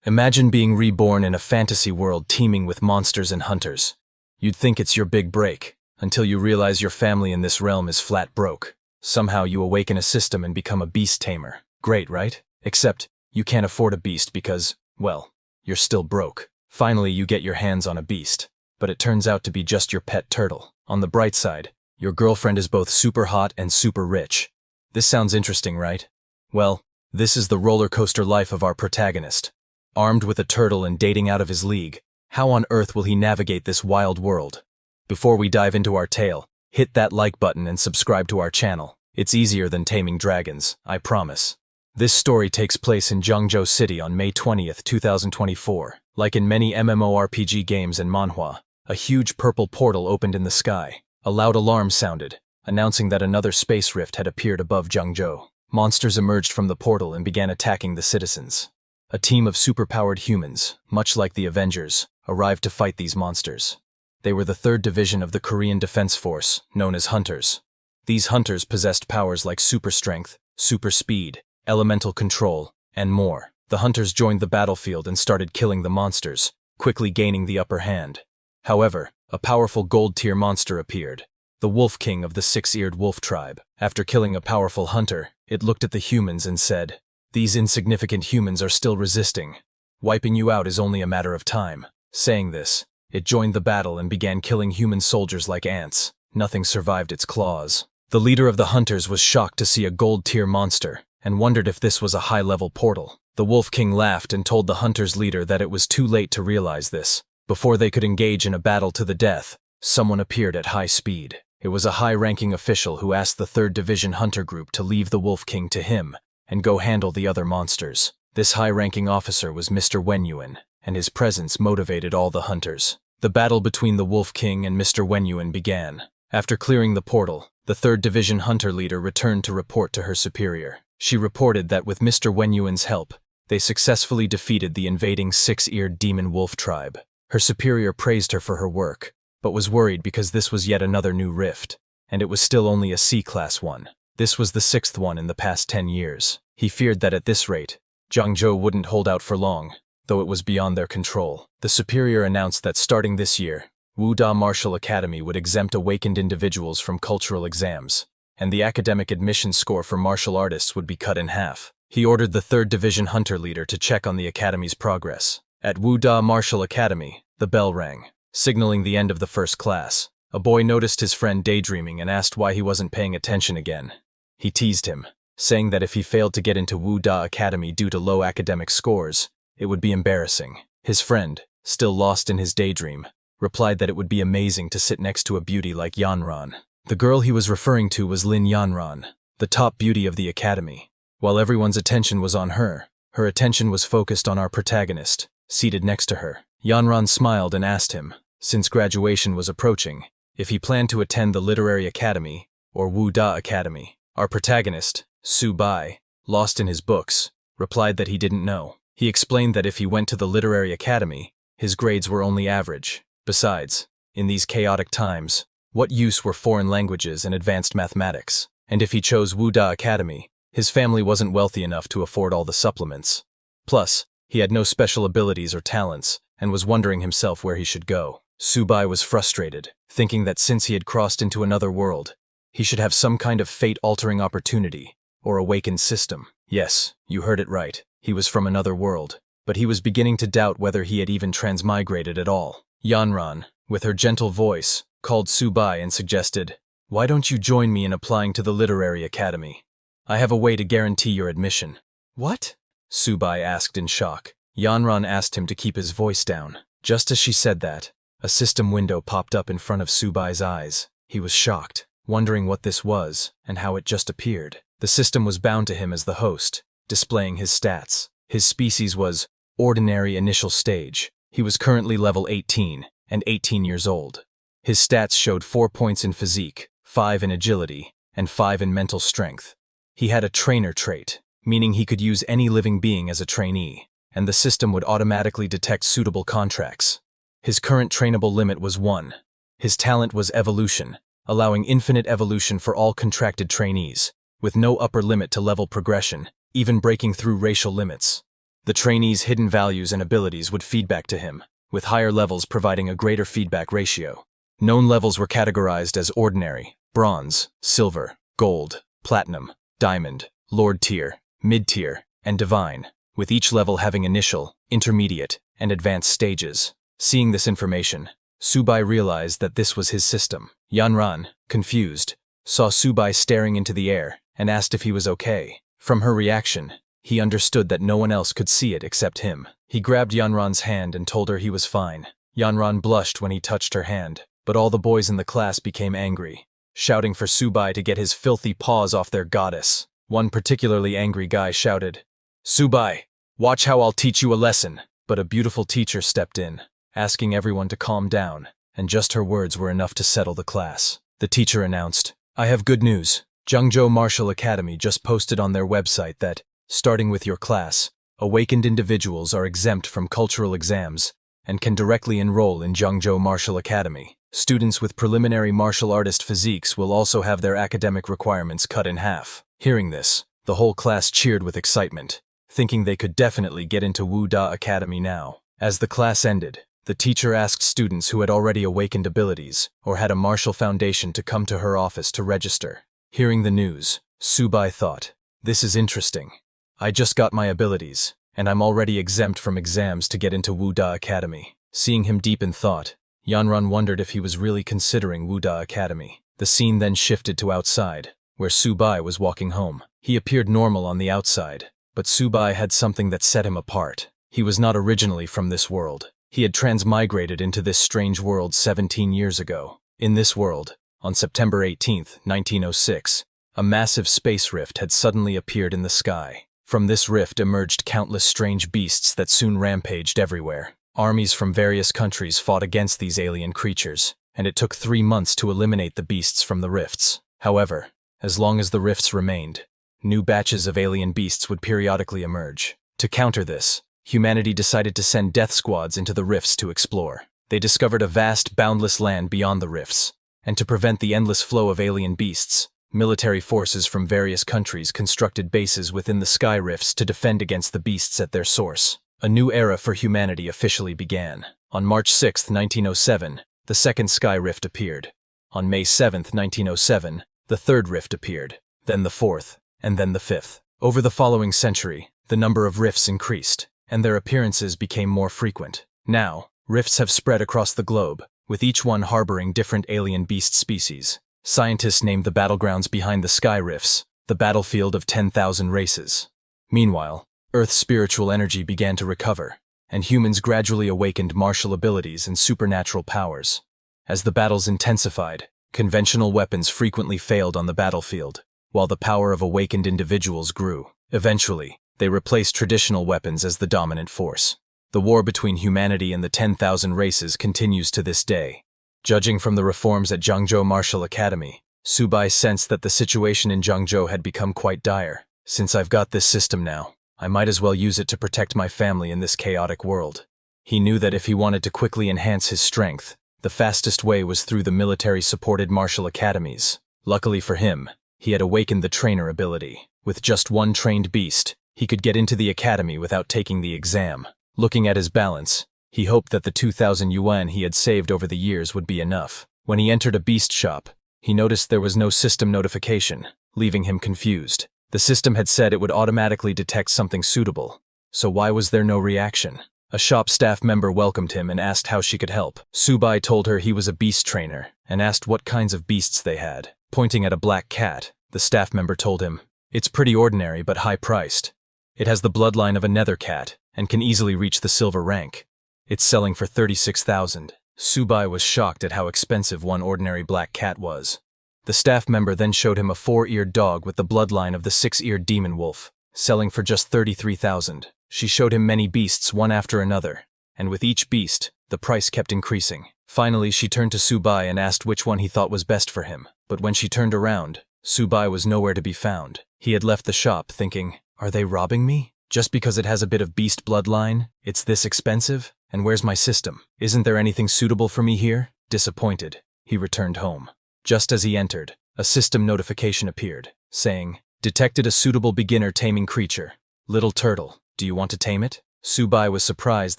Imagine being reborn in a fantasy world teeming with monsters and hunters. You'd think it's your big break, until you realize your family in this realm is flat broke. Somehow you awaken a system and become a beast tamer. Great, right? Except, you can't afford a beast because, well, you're still broke. Finally, you get your hands on a beast, but it turns out to be just your pet turtle. On the bright side, your girlfriend is both super hot and super rich. This sounds interesting, right? Well, this is the roller coaster life of our protagonist. Armed with a turtle and dating out of his league, how on earth will he navigate this wild world? Before we dive into our tale, hit that like button and subscribe to our channel. It's easier than taming dragons, I promise. This story takes place in Zhengzhou City on May 20th, 2024. Like in many MMORPG games and Manhwa, a huge purple portal opened in the sky. A loud alarm sounded, announcing that another space rift had appeared above Zhengzhou. Monsters emerged from the portal and began attacking the citizens. A team of superpowered humans, much like the Avengers, arrived to fight these monsters. They were the 3rd Division of the Korean Defense Force, known as Hunters. These Hunters possessed powers like super strength, super speed, elemental control, and more. The Hunters joined the battlefield and started killing the monsters, quickly gaining the upper hand. However, a powerful gold-tier monster appeared, the Wolf King of the 6-eared wolf tribe. After killing a powerful hunter, it looked at the humans and said, "These insignificant humans are still resisting. Wiping you out is only a matter of time." Saying this, it joined the battle and began killing human soldiers like ants. Nothing survived its claws. The leader of the hunters was shocked to see a gold-tier monster and wondered if this was a high-level portal. The Wolf King laughed and told the hunter's leader that it was too late to realize this. Before they could engage in a battle to the death, someone appeared at high speed. It was a high-ranking official who asked the 3rd Division Hunter Group to leave the Wolf King to him and go handle the other monsters. This high-ranking officer was Mr. Wenyuan, and his presence motivated all the hunters. The battle between the Wolf King and Mr. Wenyuan began. After clearing the portal, the 3rd Division Hunter leader returned to report to her superior. She reported that with Mr. Wenyuan's help, they successfully defeated the invading 6-eared demon wolf tribe. Her superior praised her for her work, but was worried because this was yet another new rift, and it was still only a C-class one. This was the 6th one in the past 10 years. He feared that at this rate, Zhengzhou wouldn't hold out for long, though it was beyond their control. The superior announced that starting this year, Wuda Martial Academy would exempt awakened individuals from cultural exams, and the academic admission score for martial artists would be cut in half. He ordered the 3rd Division Hunter leader to check on the academy's progress. At Wuda Martial Academy, the bell rang, signaling the end of the first class. A boy noticed his friend daydreaming and asked why he wasn't paying attention again. He teased him, saying that if he failed to get into Wuda Academy due to low academic scores, it would be embarrassing. His friend, still lost in his daydream, replied that it would be amazing to sit next to a beauty like Yanran. The girl he was referring to was Lin Yanran, the top beauty of the academy. While everyone's attention was on her, her attention was focused on our protagonist, seated next to her. Yanran smiled and asked him, since graduation was approaching, if he planned to attend the Literary Academy, or Wuda Academy. Our protagonist, Su Bai, lost in his books, replied that he didn't know. He explained that if he went to the Literary Academy, his grades were only average. Besides, in these chaotic times, what use were foreign languages and advanced mathematics? And if he chose Wuda Academy, his family wasn't wealthy enough to afford all the supplements. Plus, he had no special abilities or talents, and was wondering himself where he should go. Su Bai was frustrated, thinking that since he had crossed into another world, he should have some kind of fate-altering opportunity, or awakened system. Yes, you heard it right, he was from another world, but he was beginning to doubt whether he had even transmigrated at all. Yanran, with her gentle voice, called Su Bai and suggested, "Why don't you join me in applying to the Literary Academy? I have a way to guarantee your admission." "What?" Su Bai asked in shock. Yanran asked him to keep his voice down. Just as she said that, a system window popped up in front of Su Bai's eyes. He was shocked, wondering what this was and how it just appeared. The system was bound to him as the host, displaying his stats. His species was Ordinary Initial Stage. He was currently level 18 and 18 years old. His stats showed 4 points in physique, 5 in agility, and 5 in mental strength. He had a trainer trait, meaning he could use any living being as a trainee, and the system would automatically detect suitable contracts. His current trainable limit was 1. His talent was evolution, allowing infinite evolution for all contracted trainees, with no upper limit to level progression, even breaking through racial limits. The trainee's hidden values and abilities would feed back to him, with higher levels providing a greater feedback ratio. Known levels were categorized as ordinary, bronze, silver, gold, platinum, diamond, lord tier, mid-tier, and divine, with each level having initial, intermediate, and advanced stages. Seeing this information, Subai realized that this was his system. Yanran, confused, saw Subai staring into the air and asked if he was okay. From her reaction, he understood that no one else could see it except him. He grabbed Yanran's hand and told her he was fine. Yanran blushed when he touched her hand, but all the boys in the class became angry, shouting for Subai to get his filthy paws off their goddess. One particularly angry guy shouted, "Subai, watch how I'll teach you a lesson." But a beautiful teacher stepped in, asking everyone to calm down, and just her words were enough to settle the class. The teacher announced, "I have good news. Zhengzhou Martial Academy just posted on their website that, starting with your class, awakened individuals are exempt from cultural exams and can directly enroll in Zhengzhou Martial Academy. Students with preliminary martial artist physiques will also have their academic requirements cut in half." Hearing this, the whole class cheered with excitement, thinking they could definitely get into Wu Da Academy now. As the class ended, the teacher asked students who had already awakened abilities or had a martial foundation to come to her office to register. Hearing the news, Subai thought, "This is interesting. I just got my abilities, and I'm already exempt from exams to get into Wu Da Academy." Seeing him deep in thought, Yanran wondered if he was really considering Wu Da Academy. The scene then shifted to outside, where Subai was walking home. He appeared normal on the outside, but Subai had something that set him apart. He was not originally from this world. He had transmigrated into this strange world 17 years ago. In this world, on September 18, 1906, a massive space rift had suddenly appeared in the sky. From this rift emerged countless strange beasts that soon rampaged everywhere. Armies from various countries fought against these alien creatures, and it took 3 months to eliminate the beasts from the rifts. However, as long as the rifts remained, new batches of alien beasts would periodically emerge. To counter this, humanity decided to send death squads into the rifts to explore. They discovered a vast, boundless land beyond the rifts, and to prevent the endless flow of alien beasts, military forces from various countries constructed bases within the sky rifts to defend against the beasts at their source. A new era for humanity officially began. On March 6, 1907, the second sky rift appeared. On May 7, 1907, the third rift appeared, then the fourth, and then the fifth. Over the following century, the number of rifts increased, and their appearances became more frequent. Now, rifts have spread across the globe, with each one harboring different alien beast species. Scientists named the battlegrounds behind the sky rifts the battlefield of 10,000 races. Meanwhile, Earth's spiritual energy began to recover, and humans gradually awakened martial abilities and supernatural powers. As the battles intensified, conventional weapons frequently failed on the battlefield, while the power of awakened individuals grew. Eventually, they replaced traditional weapons as the dominant force. The war between humanity and the 10,000 races continues to this day. Judging from the reforms at Zhengzhou Martial Academy, Subai sensed that the situation in Zhengzhou had become quite dire. "Since I've got this system now, I might as well use it to protect my family in this chaotic world." He knew that if he wanted to quickly enhance his strength, the fastest way was through the military-supported martial academies. Luckily for him, he had awakened the trainer ability. With just one trained beast, he could get into the academy without taking the exam. Looking at his balance, he hoped that the 2,000 yuan he had saved over the years would be enough. When he entered a beast shop, he noticed there was no system notification, leaving him confused. The system had said it would automatically detect something suitable, so why was there no reaction? A shop staff member welcomed him and asked how she could help. Subai told her he was a beast trainer and asked what kinds of beasts they had. Pointing at a black cat, the staff member told him, "It's pretty ordinary but high-priced. It has the bloodline of a nether cat and can easily reach the silver rank. It's selling for 36,000. Subai was shocked at how expensive one ordinary black cat was. The staff member then showed him a 4-eared dog with the bloodline of the 6-eared demon wolf, selling for just 33,000. She showed him many beasts one after another, and with each beast, the price kept increasing. Finally, she turned to Subai and asked which one he thought was best for him. But when she turned around, Subai was nowhere to be found. He had left the shop thinking, "Are they robbing me? Just because it has a bit of beast bloodline, it's this expensive? And where's my system? Isn't there anything suitable for me here?" Disappointed, he returned home. Just as he entered, a system notification appeared, saying, "Detected a suitable beginner taming creature. Little turtle, do Do you want to tame it? Subai was surprised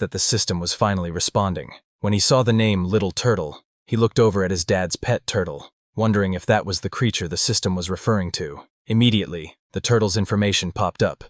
that the system was finally responding. When he saw the name Little Turtle, he looked over at his dad's pet turtle, wondering if that was the creature the system was referring to. Immediately, the turtle's information popped up.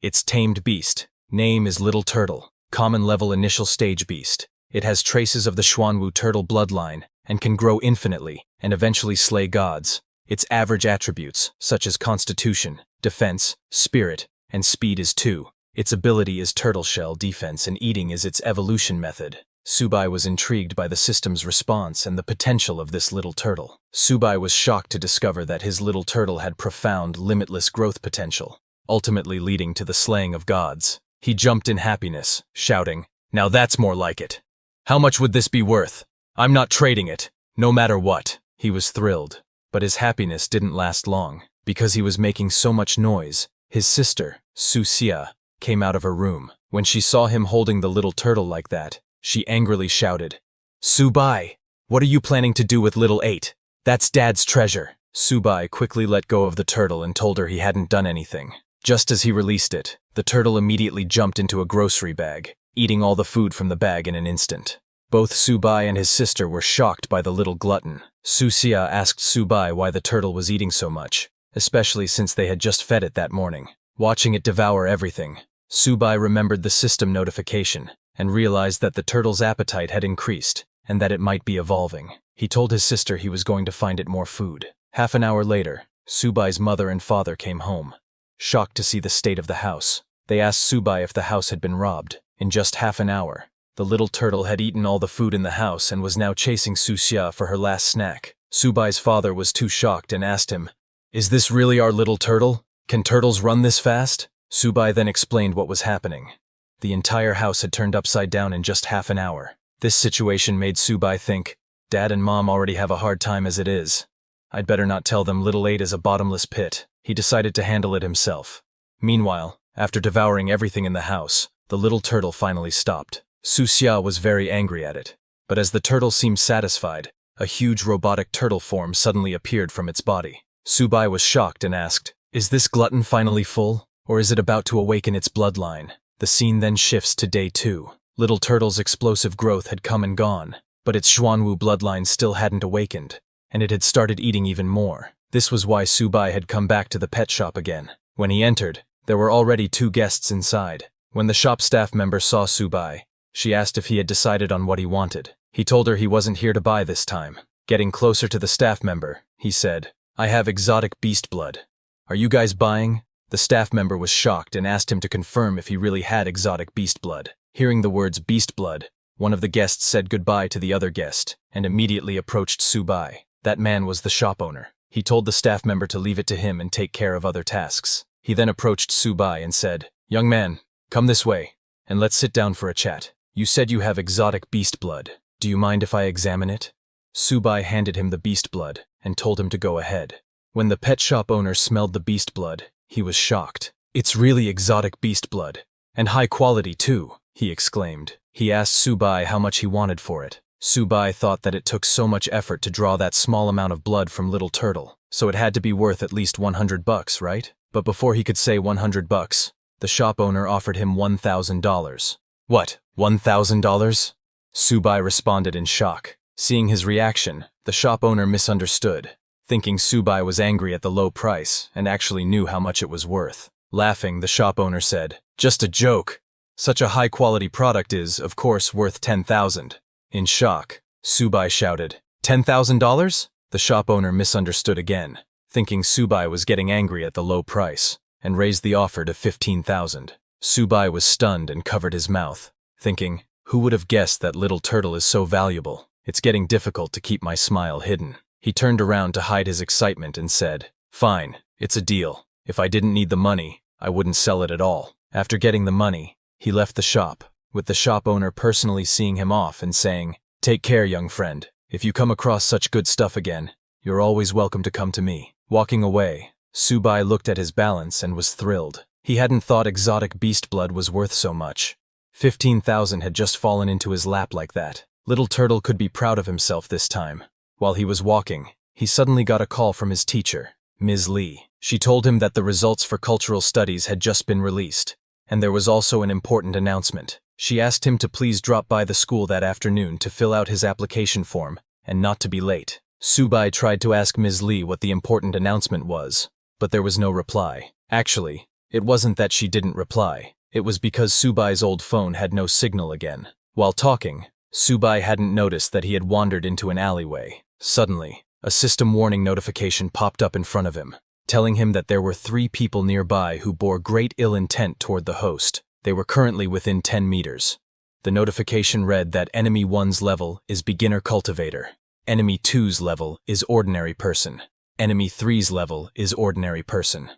It's tamed beast. Name is Little Turtle. Common level initial stage beast. It has traces of the Xuanwu turtle bloodline and can grow infinitely and eventually slay gods. Its average attributes, such as constitution, defense, spirit, and speed is 2. Its ability is turtle shell defense and eating is its evolution method. Subai was intrigued by the system's response and the potential of this little turtle. Subai was shocked to discover that his little turtle had profound, limitless growth potential, ultimately leading to the slaying of gods. He jumped in happiness, shouting, "Now that's more like it. How much would this be worth? I'm not trading it, no matter what." He was thrilled, but his happiness didn't last long. Because he was making so much noise, his sister, Suxia, came out of her room. When she saw him holding the little turtle like that, she angrily shouted, "Subai, what are you planning to do with little 8? That's Dad's treasure." Subai quickly let go of the turtle and told her he hadn't done anything. Just as he released it, the turtle immediately jumped into a grocery bag, eating all the food from the bag in an instant. Both Subai and his sister were shocked by the little glutton. Suxia asked Subai why the turtle was eating so much, especially since they had just fed it that morning. Watching it devour everything, Subai remembered the system notification and realized that the turtle's appetite had increased and that it might be evolving. He told his sister he was going to find it more food. Half an hour later, Subai's mother and father came home, shocked to see the state of the house. They asked Subai if the house had been robbed. In just half an hour, the little turtle had eaten all the food in the house and was now chasing Suxia for her last snack. Subai's father was too shocked and asked him, "Is this really our little turtle? Can turtles run this fast?" Subai then explained what was happening. The entire house had turned upside down in just half an hour. This situation made Subai think, Dad and Mom already have a hard time as it is. I'd better not tell them little 8 is a bottomless pit. He decided to handle it himself. Meanwhile, after devouring everything in the house, the little turtle finally stopped. Suxia was very angry at it, but as the turtle seemed satisfied, a huge robotic turtle form suddenly appeared from its body. Subai was shocked and asked, "Is this glutton finally full, or is it about to awaken its bloodline?" The scene then shifts to day 2. Little Turtle's explosive growth had come and gone, but its Xuanwu bloodline still hadn't awakened, and it had started eating even more. This was why Subai had come back to the pet shop again. When he entered, there were already 2 guests inside. When the shop staff member saw Subai, she asked if he had decided on what he wanted. He told her he wasn't here to buy this time. Getting closer to the staff member, he said, "I have exotic beast blood. Are you guys buying?" The staff member was shocked and asked him to confirm if he really had exotic beast blood. Hearing the words beast blood, one of the guests said goodbye to the other guest and immediately approached Subai. That man was the shop owner. He told the staff member to leave it to him and take care of other tasks. He then approached Subai and said, "Young man, come this way, and let's sit down for a chat. You said you have exotic beast blood. Do you mind if I examine it?" Subai handed him the beast blood and told him to go ahead. When the pet shop owner smelled the beast blood, he was shocked. "It's really exotic beast blood, and high quality too," he exclaimed. He asked Subai how much he wanted for it. Subai thought that it took so much effort to draw that small amount of blood from Little Turtle, so it had to be worth at least $100, right? But before he could say $100, the shop owner offered him $1,000. "What, $1,000? Subai responded in shock. Seeing his reaction, the shop owner misunderstood, thinking Subai was angry at the low price and actually knew how much it was worth. Laughing, the shop owner said, "Just a joke. Such a high-quality product is, of course, worth $10,000. In shock, Subai shouted, $10,000? The shop owner misunderstood again, thinking Subai was getting angry at the low price, and raised the offer to $15,000. Subai was stunned and covered his mouth, thinking, who would have guessed that Little Turtle is so valuable? It's getting difficult to keep my smile hidden. He turned around to hide his excitement and said, "Fine, it's a deal. If I didn't need the money, I wouldn't sell it at all." After getting the money, he left the shop, with the shop owner personally seeing him off and saying, "Take care, young friend. If you come across such good stuff again, you're always welcome to come to me." Walking away, Subai looked at his balance and was thrilled. He hadn't thought exotic beast blood was worth so much. 15,000 had just fallen into his lap like that. Little Turtle could be proud of himself this time. While he was walking, he suddenly got a call from his teacher, Ms. Lee. She told him that the results for cultural studies had just been released, And there was also an important announcement. She asked him to please drop by the school that afternoon to fill out his application form, and not to be late. Subai tried to ask Ms. Lee what the important announcement was, but there was no reply. Actually, it wasn't that she didn't reply. It was because Subai's old phone had no signal again. While talking, Subai hadn't noticed that he had wandered into an alleyway. Suddenly, a system warning notification popped up in front of him, telling him that there were 3 people nearby who bore great ill intent toward the host. They were currently within 10 meters. The notification read that Enemy 1's level is Beginner Cultivator. Enemy 2's level is Ordinary Person. Enemy 3's level is Ordinary Person.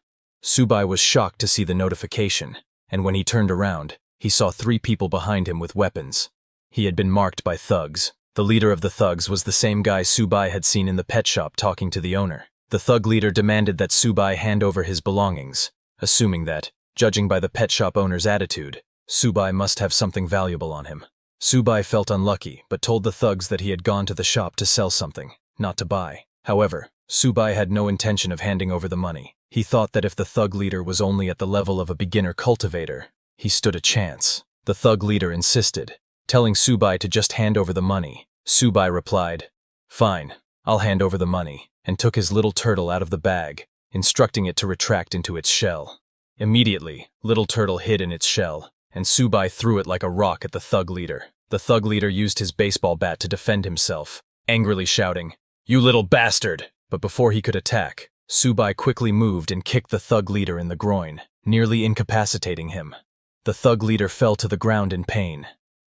Subai was shocked to see the notification, and when he turned around, he saw 3 people behind him with weapons. He had been marked by thugs. The leader of the thugs was the same guy Subai had seen in the pet shop talking to the owner. The thug leader demanded that Subai hand over his belongings, assuming that, judging by the pet shop owner's attitude, Subai must have something valuable on him. Subai felt unlucky, but told the thugs that he had gone to the shop to sell something, not to buy. However, Subai had no intention of handing over the money. He thought that if the thug leader was only at the level of a beginner cultivator, he stood a chance. The thug leader insisted, telling Subai to just hand over the money. Subai replied, "Fine, I'll hand over the money," and took his little turtle out of the bag, instructing it to retract into its shell. Immediately, little turtle hid in its shell, and Subai threw it like a rock at the thug leader. The thug leader used his baseball bat to defend himself, angrily shouting, "You little bastard!" But before he could attack, Subai quickly moved and kicked the thug leader in the groin, nearly incapacitating him. The thug leader fell to the ground in pain.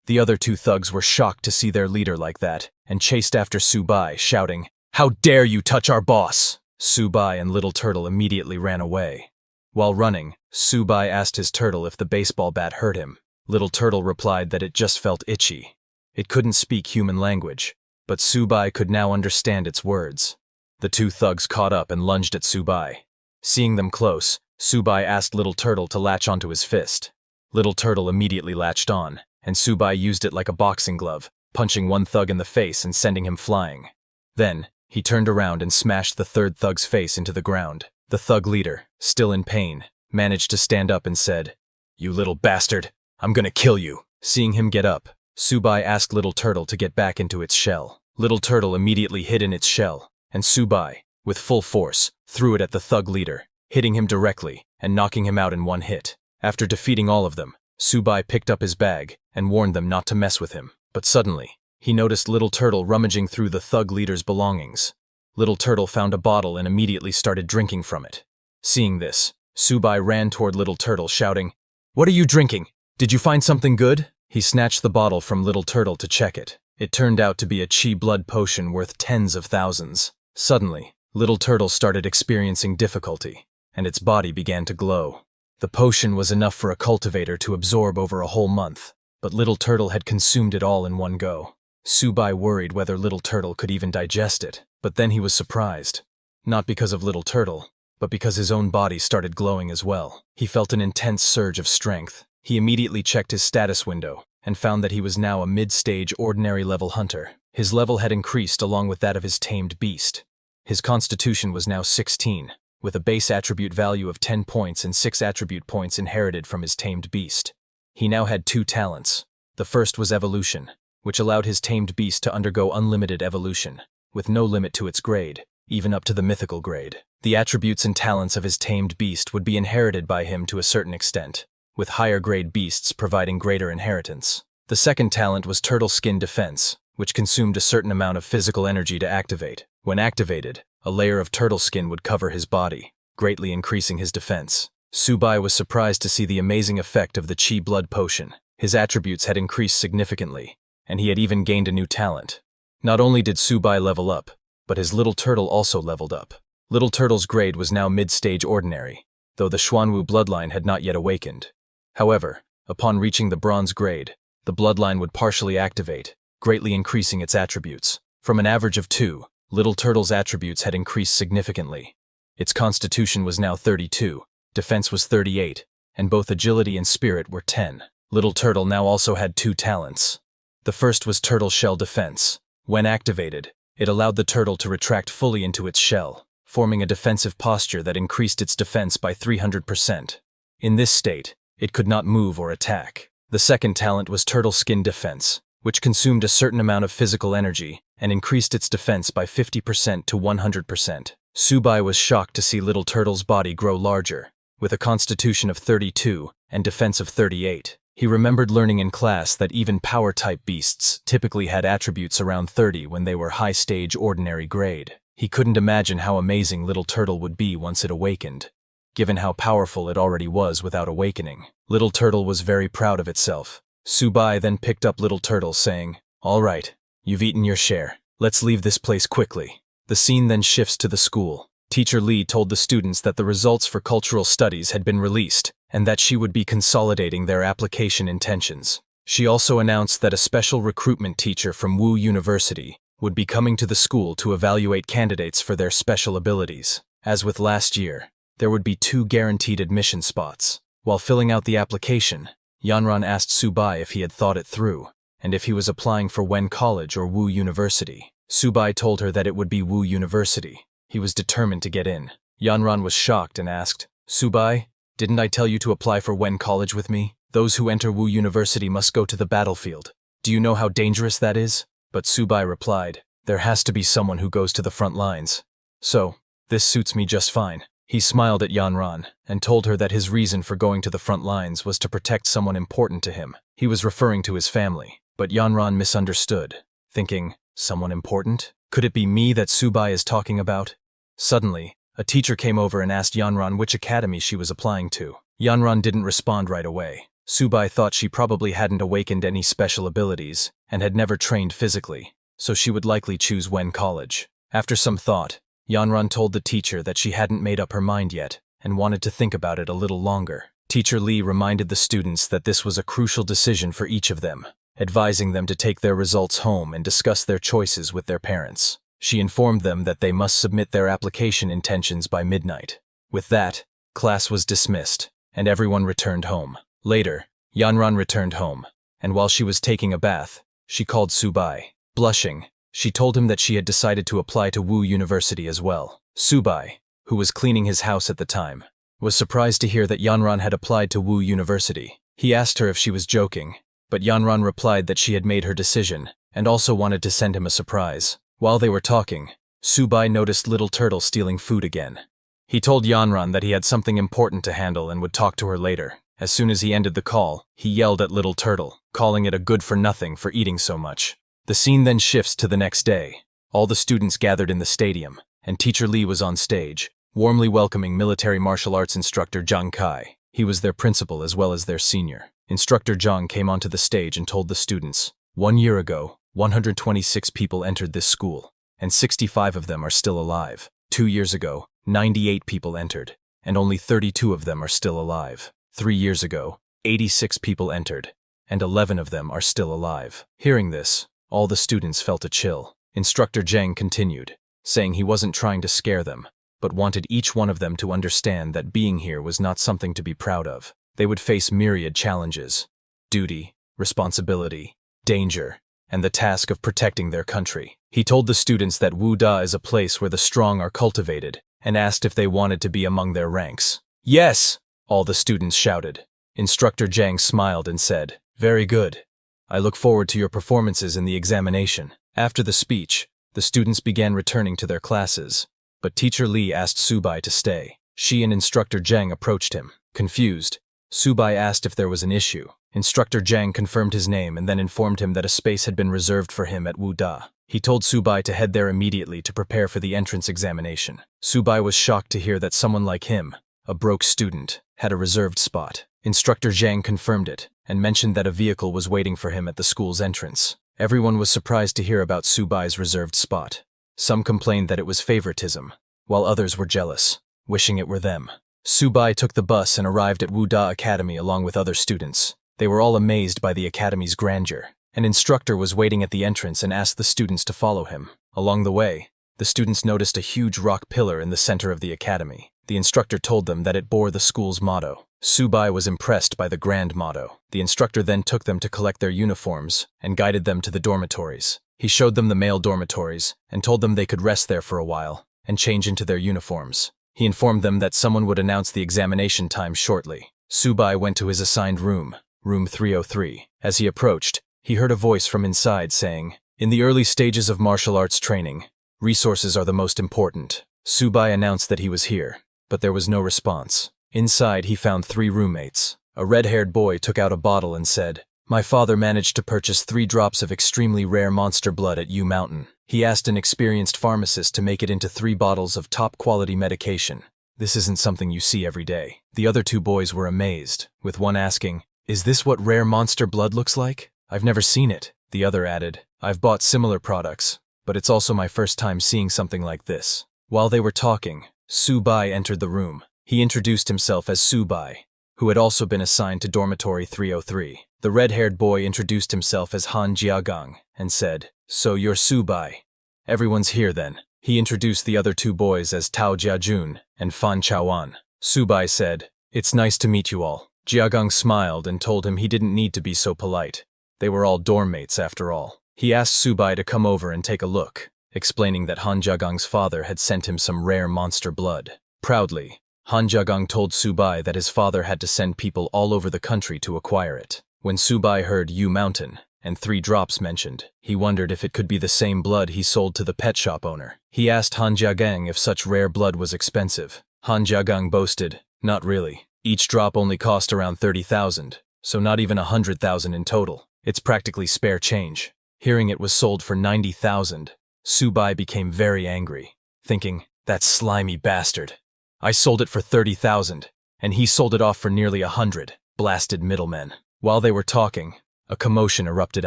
The other 2 thugs were shocked to see their leader like that, and chased after Subai, shouting, "How dare you touch our boss!" Subai and Little Turtle immediately ran away. While running, Subai asked his turtle if the baseball bat hurt him. Little Turtle replied that it just felt itchy. It couldn't speak human language, but Subai could now understand its words. The 2 thugs caught up and lunged at Subai. Seeing them close, Subai asked Little Turtle to latch onto his fist. Little Turtle immediately latched on, and Subai used it like a boxing glove, punching one thug in the face and sending him flying. Then, he turned around and smashed the 3rd thug's face into the ground. The thug leader, still in pain, managed to stand up and said, "You little bastard, I'm gonna kill you." Seeing him get up, Subai asked Little Turtle to get back into its shell. Little Turtle immediately hid in its shell, and Subai, with full force, threw it at the thug leader, hitting him directly and knocking him out in one hit. After defeating all of them, Subai picked up his bag and warned them not to mess with him. But suddenly, he noticed Little Turtle rummaging through the thug leader's belongings. Little Turtle found a bottle and immediately started drinking from it. Seeing this, Subai ran toward Little Turtle shouting, "What are you drinking? Did you find something good?" He snatched the bottle from Little Turtle to check it. It turned out to be a chi blood potion worth tens of thousands. Suddenly, Little Turtle started experiencing difficulty, and its body began to glow. The potion was enough for a cultivator to absorb over a whole month, but Little Turtle had consumed it all in one go. Subai worried whether Little Turtle could even digest it, but then he was surprised. Not because of Little Turtle, but because his own body started glowing as well. He felt an intense surge of strength. He immediately checked his status window and found that he was now a mid-stage ordinary level hunter. His level had increased along with that of his tamed beast. His constitution was now 16, with a base attribute value of 10 points and 6 attribute points inherited from his tamed beast. He now had 2 talents. The first was evolution, which allowed his tamed beast to undergo unlimited evolution, with no limit to its grade, even up to the mythical grade. The attributes and talents of his tamed beast would be inherited by him to a certain extent, with higher grade beasts providing greater inheritance. The second talent was Turtle Skin Defense, which consumed a certain amount of physical energy to activate. When activated, a layer of turtle skin would cover his body, greatly increasing his defense. Subai was surprised to see the amazing effect of the Chi Blood Potion. His attributes had increased significantly, and he had even gained a new talent. Not only did Subai level up, but his little turtle also leveled up. Little Turtle's grade was now mid-stage ordinary, though the Xuanwu bloodline had not yet awakened. However, upon reaching the bronze grade, the bloodline would partially activate, greatly increasing its attributes. From an average of 2, Little Turtle's attributes had increased significantly. Its constitution was now 32, defense was 38, and both agility and spirit were 10. Little Turtle now also had 2 talents. The first was Turtle Shell Defense. When activated, it allowed the turtle to retract fully into its shell, forming a defensive posture that increased its defense by 300%. In this state, It could not move or attack. The second talent was Turtle Skin Defense, which consumed a certain amount of physical energy and increased its defense by 50% to 100%. Subai was shocked to see Little Turtle's body grow larger, with a constitution of 32 and defense of 38. He remembered learning in class that even power-type beasts typically had attributes around 30 when they were high-stage ordinary grade. He couldn't imagine how amazing Little Turtle would be once it awakened, given how powerful it already was without awakening. Little Turtle was very proud of itself. Subai then picked up Little Turtle, saying, "All right, you've eaten your share. Let's leave this place quickly." The scene then shifts to the school. Teacher Lee told the students that the results for cultural studies had been released and that she would be consolidating their application intentions. She also announced that a special recruitment teacher from Wu University would be coming to the school to evaluate candidates for their special abilities. As with last year, there would be 2 guaranteed admission spots. While filling out the application, Yanran asked Subai if he had thought it through, and if he was applying for Wen College or Wu University. Subai told her that it would be Wu University. He was determined to get in. Yanran was shocked and asked, "Subai, didn't I tell you to apply for Wen College with me? Those who enter Wu University must go to the battlefield. Do you know how dangerous that is?" But Subai replied, "There has to be someone who goes to the front lines. So, this suits me just fine." He smiled at Yanran and told her that his reason for going to the front lines was to protect someone important to him. He was referring to his family, but Yanran misunderstood, thinking, "Someone important? Could it be me that Subai is talking about?" Suddenly, a teacher came over and asked Yanran which academy she was applying to. Yanran didn't respond right away. Subai thought she probably hadn't awakened any special abilities and had never trained physically, so she would likely choose Wen College. After some thought, Yanran told the teacher that she hadn't made up her mind yet and wanted to think about it a little longer. Teacher Lee reminded the students that this was a crucial decision for each of them, advising them to take their results home and discuss their choices with their parents. She informed them that they must submit their application intentions by midnight. With that, class was dismissed, and everyone returned home. Later, Yanran returned home, and while she was taking a bath, she called Subai. Blushing, she told him that she had decided to apply to Wu University as well. Subai, who was cleaning his house at the time, was surprised to hear that Yanran had applied to Wu University. He asked her if she was joking, but Yanran replied that she had made her decision and also wanted to send him a surprise. While they were talking, Subai noticed Little Turtle stealing food again. He told Yanran that he had something important to handle and would talk to her later. As soon as he ended the call, he yelled at Little Turtle, calling it a good-for-nothing for eating so much. The scene then shifts to the next day. All the students gathered in the stadium, and Teacher Lee was on stage, warmly welcoming military martial arts instructor Zhang Kai. He was their principal as well as their senior. Instructor Zhang came onto the stage and told the students, "1 year ago, 126 people entered this school, and 65 of them are still alive. 2 years ago, 98 people entered, and only 32 of them are still alive. 3 years ago, 86 people entered, and 11 of them are still alive." Hearing this, all the students felt a chill. Instructor Zhang continued, saying he wasn't trying to scare them, but wanted each one of them to understand that being here was not something to be proud of. They would face myriad challenges: duty, responsibility, danger, and the task of protecting their country. He told the students that Wu Da is a place where the strong are cultivated, and asked if they wanted to be among their ranks. "Yes!" all the students shouted. Instructor Zhang smiled and said, "Very good. I look forward to your performances in the examination." After the speech, the students began returning to their classes, but Teacher Lee asked Subai to stay. She and Instructor Zhang approached him. Confused, Subai asked if there was an issue. Instructor Zhang confirmed his name and then informed him that a space had been reserved for him at Wu Da. He told Subai to head there immediately to prepare for the entrance examination. Subai was shocked to hear that someone like him, a broke student, had a reserved spot. Instructor Zhang confirmed it and mentioned that a vehicle was waiting for him at the school's entrance. Everyone was surprised to hear about Subai's reserved spot. Some complained that it was favoritism, while others were jealous, wishing it were them. Subai took the bus and arrived at Wu Da Academy along with other students. They were all amazed by the academy's grandeur. An instructor was waiting at the entrance and asked the students to follow him. Along the way, the students noticed a huge rock pillar in the center of the academy. The instructor told them that it bore the school's motto. Subai was impressed by the grand motto. The instructor then took them to collect their uniforms and guided them to the dormitories. He showed them the male dormitories and told them they could rest there for a while and change into their uniforms. He informed them that someone would announce the examination time shortly. Subai went to his assigned room, room 303. As he approached, he heard a voice from inside saying, "In the early stages of martial arts training, resources are the most important." Subai announced that he was here, but there was no response. Inside, he found 3 roommates. A red-haired boy took out a bottle and said, "My father managed to purchase 3 drops of extremely rare monster blood at U Mountain. He asked an experienced pharmacist to make it into 3 bottles of top-quality medication. This isn't something you see every day." The other 2 boys were amazed, with one asking, "Is this what rare monster blood looks like? I've never seen it." The other added, "I've bought similar products, but it's also my first time seeing something like this." While they were talking, Subai entered the room. He introduced himself as Subai, who had also been assigned to dormitory 303. The red-haired boy introduced himself as Han Jiagang and said, "So you're Subai. Everyone's here then." He introduced the other 2 boys as Tao Jiajun and Fan Chaoan. Subai said, "It's nice to meet you all." Jiagang smiled and told him he didn't need to be so polite. They were all dorm mates after all. He asked Subai to come over and take a look, explaining that Han Jiagang's father had sent him some rare monster blood. Proudly, Han Jiagang told Subai that his father had to send people all over the country to acquire it. When Subai heard U Mountain and 3 drops mentioned, he wondered if it could be the same blood he sold to the pet shop owner. He asked Han Jiagang if such rare blood was expensive. Han Jiagang boasted, "Not really. Each drop only cost around 30,000, so not even 100,000 in total. It's practically spare change." Hearing it was sold for 90,000, Subai became very angry, thinking, "That slimy bastard. I sold it for 30,000, and he sold it off for nearly 100. Blasted middlemen." While they were talking, a commotion erupted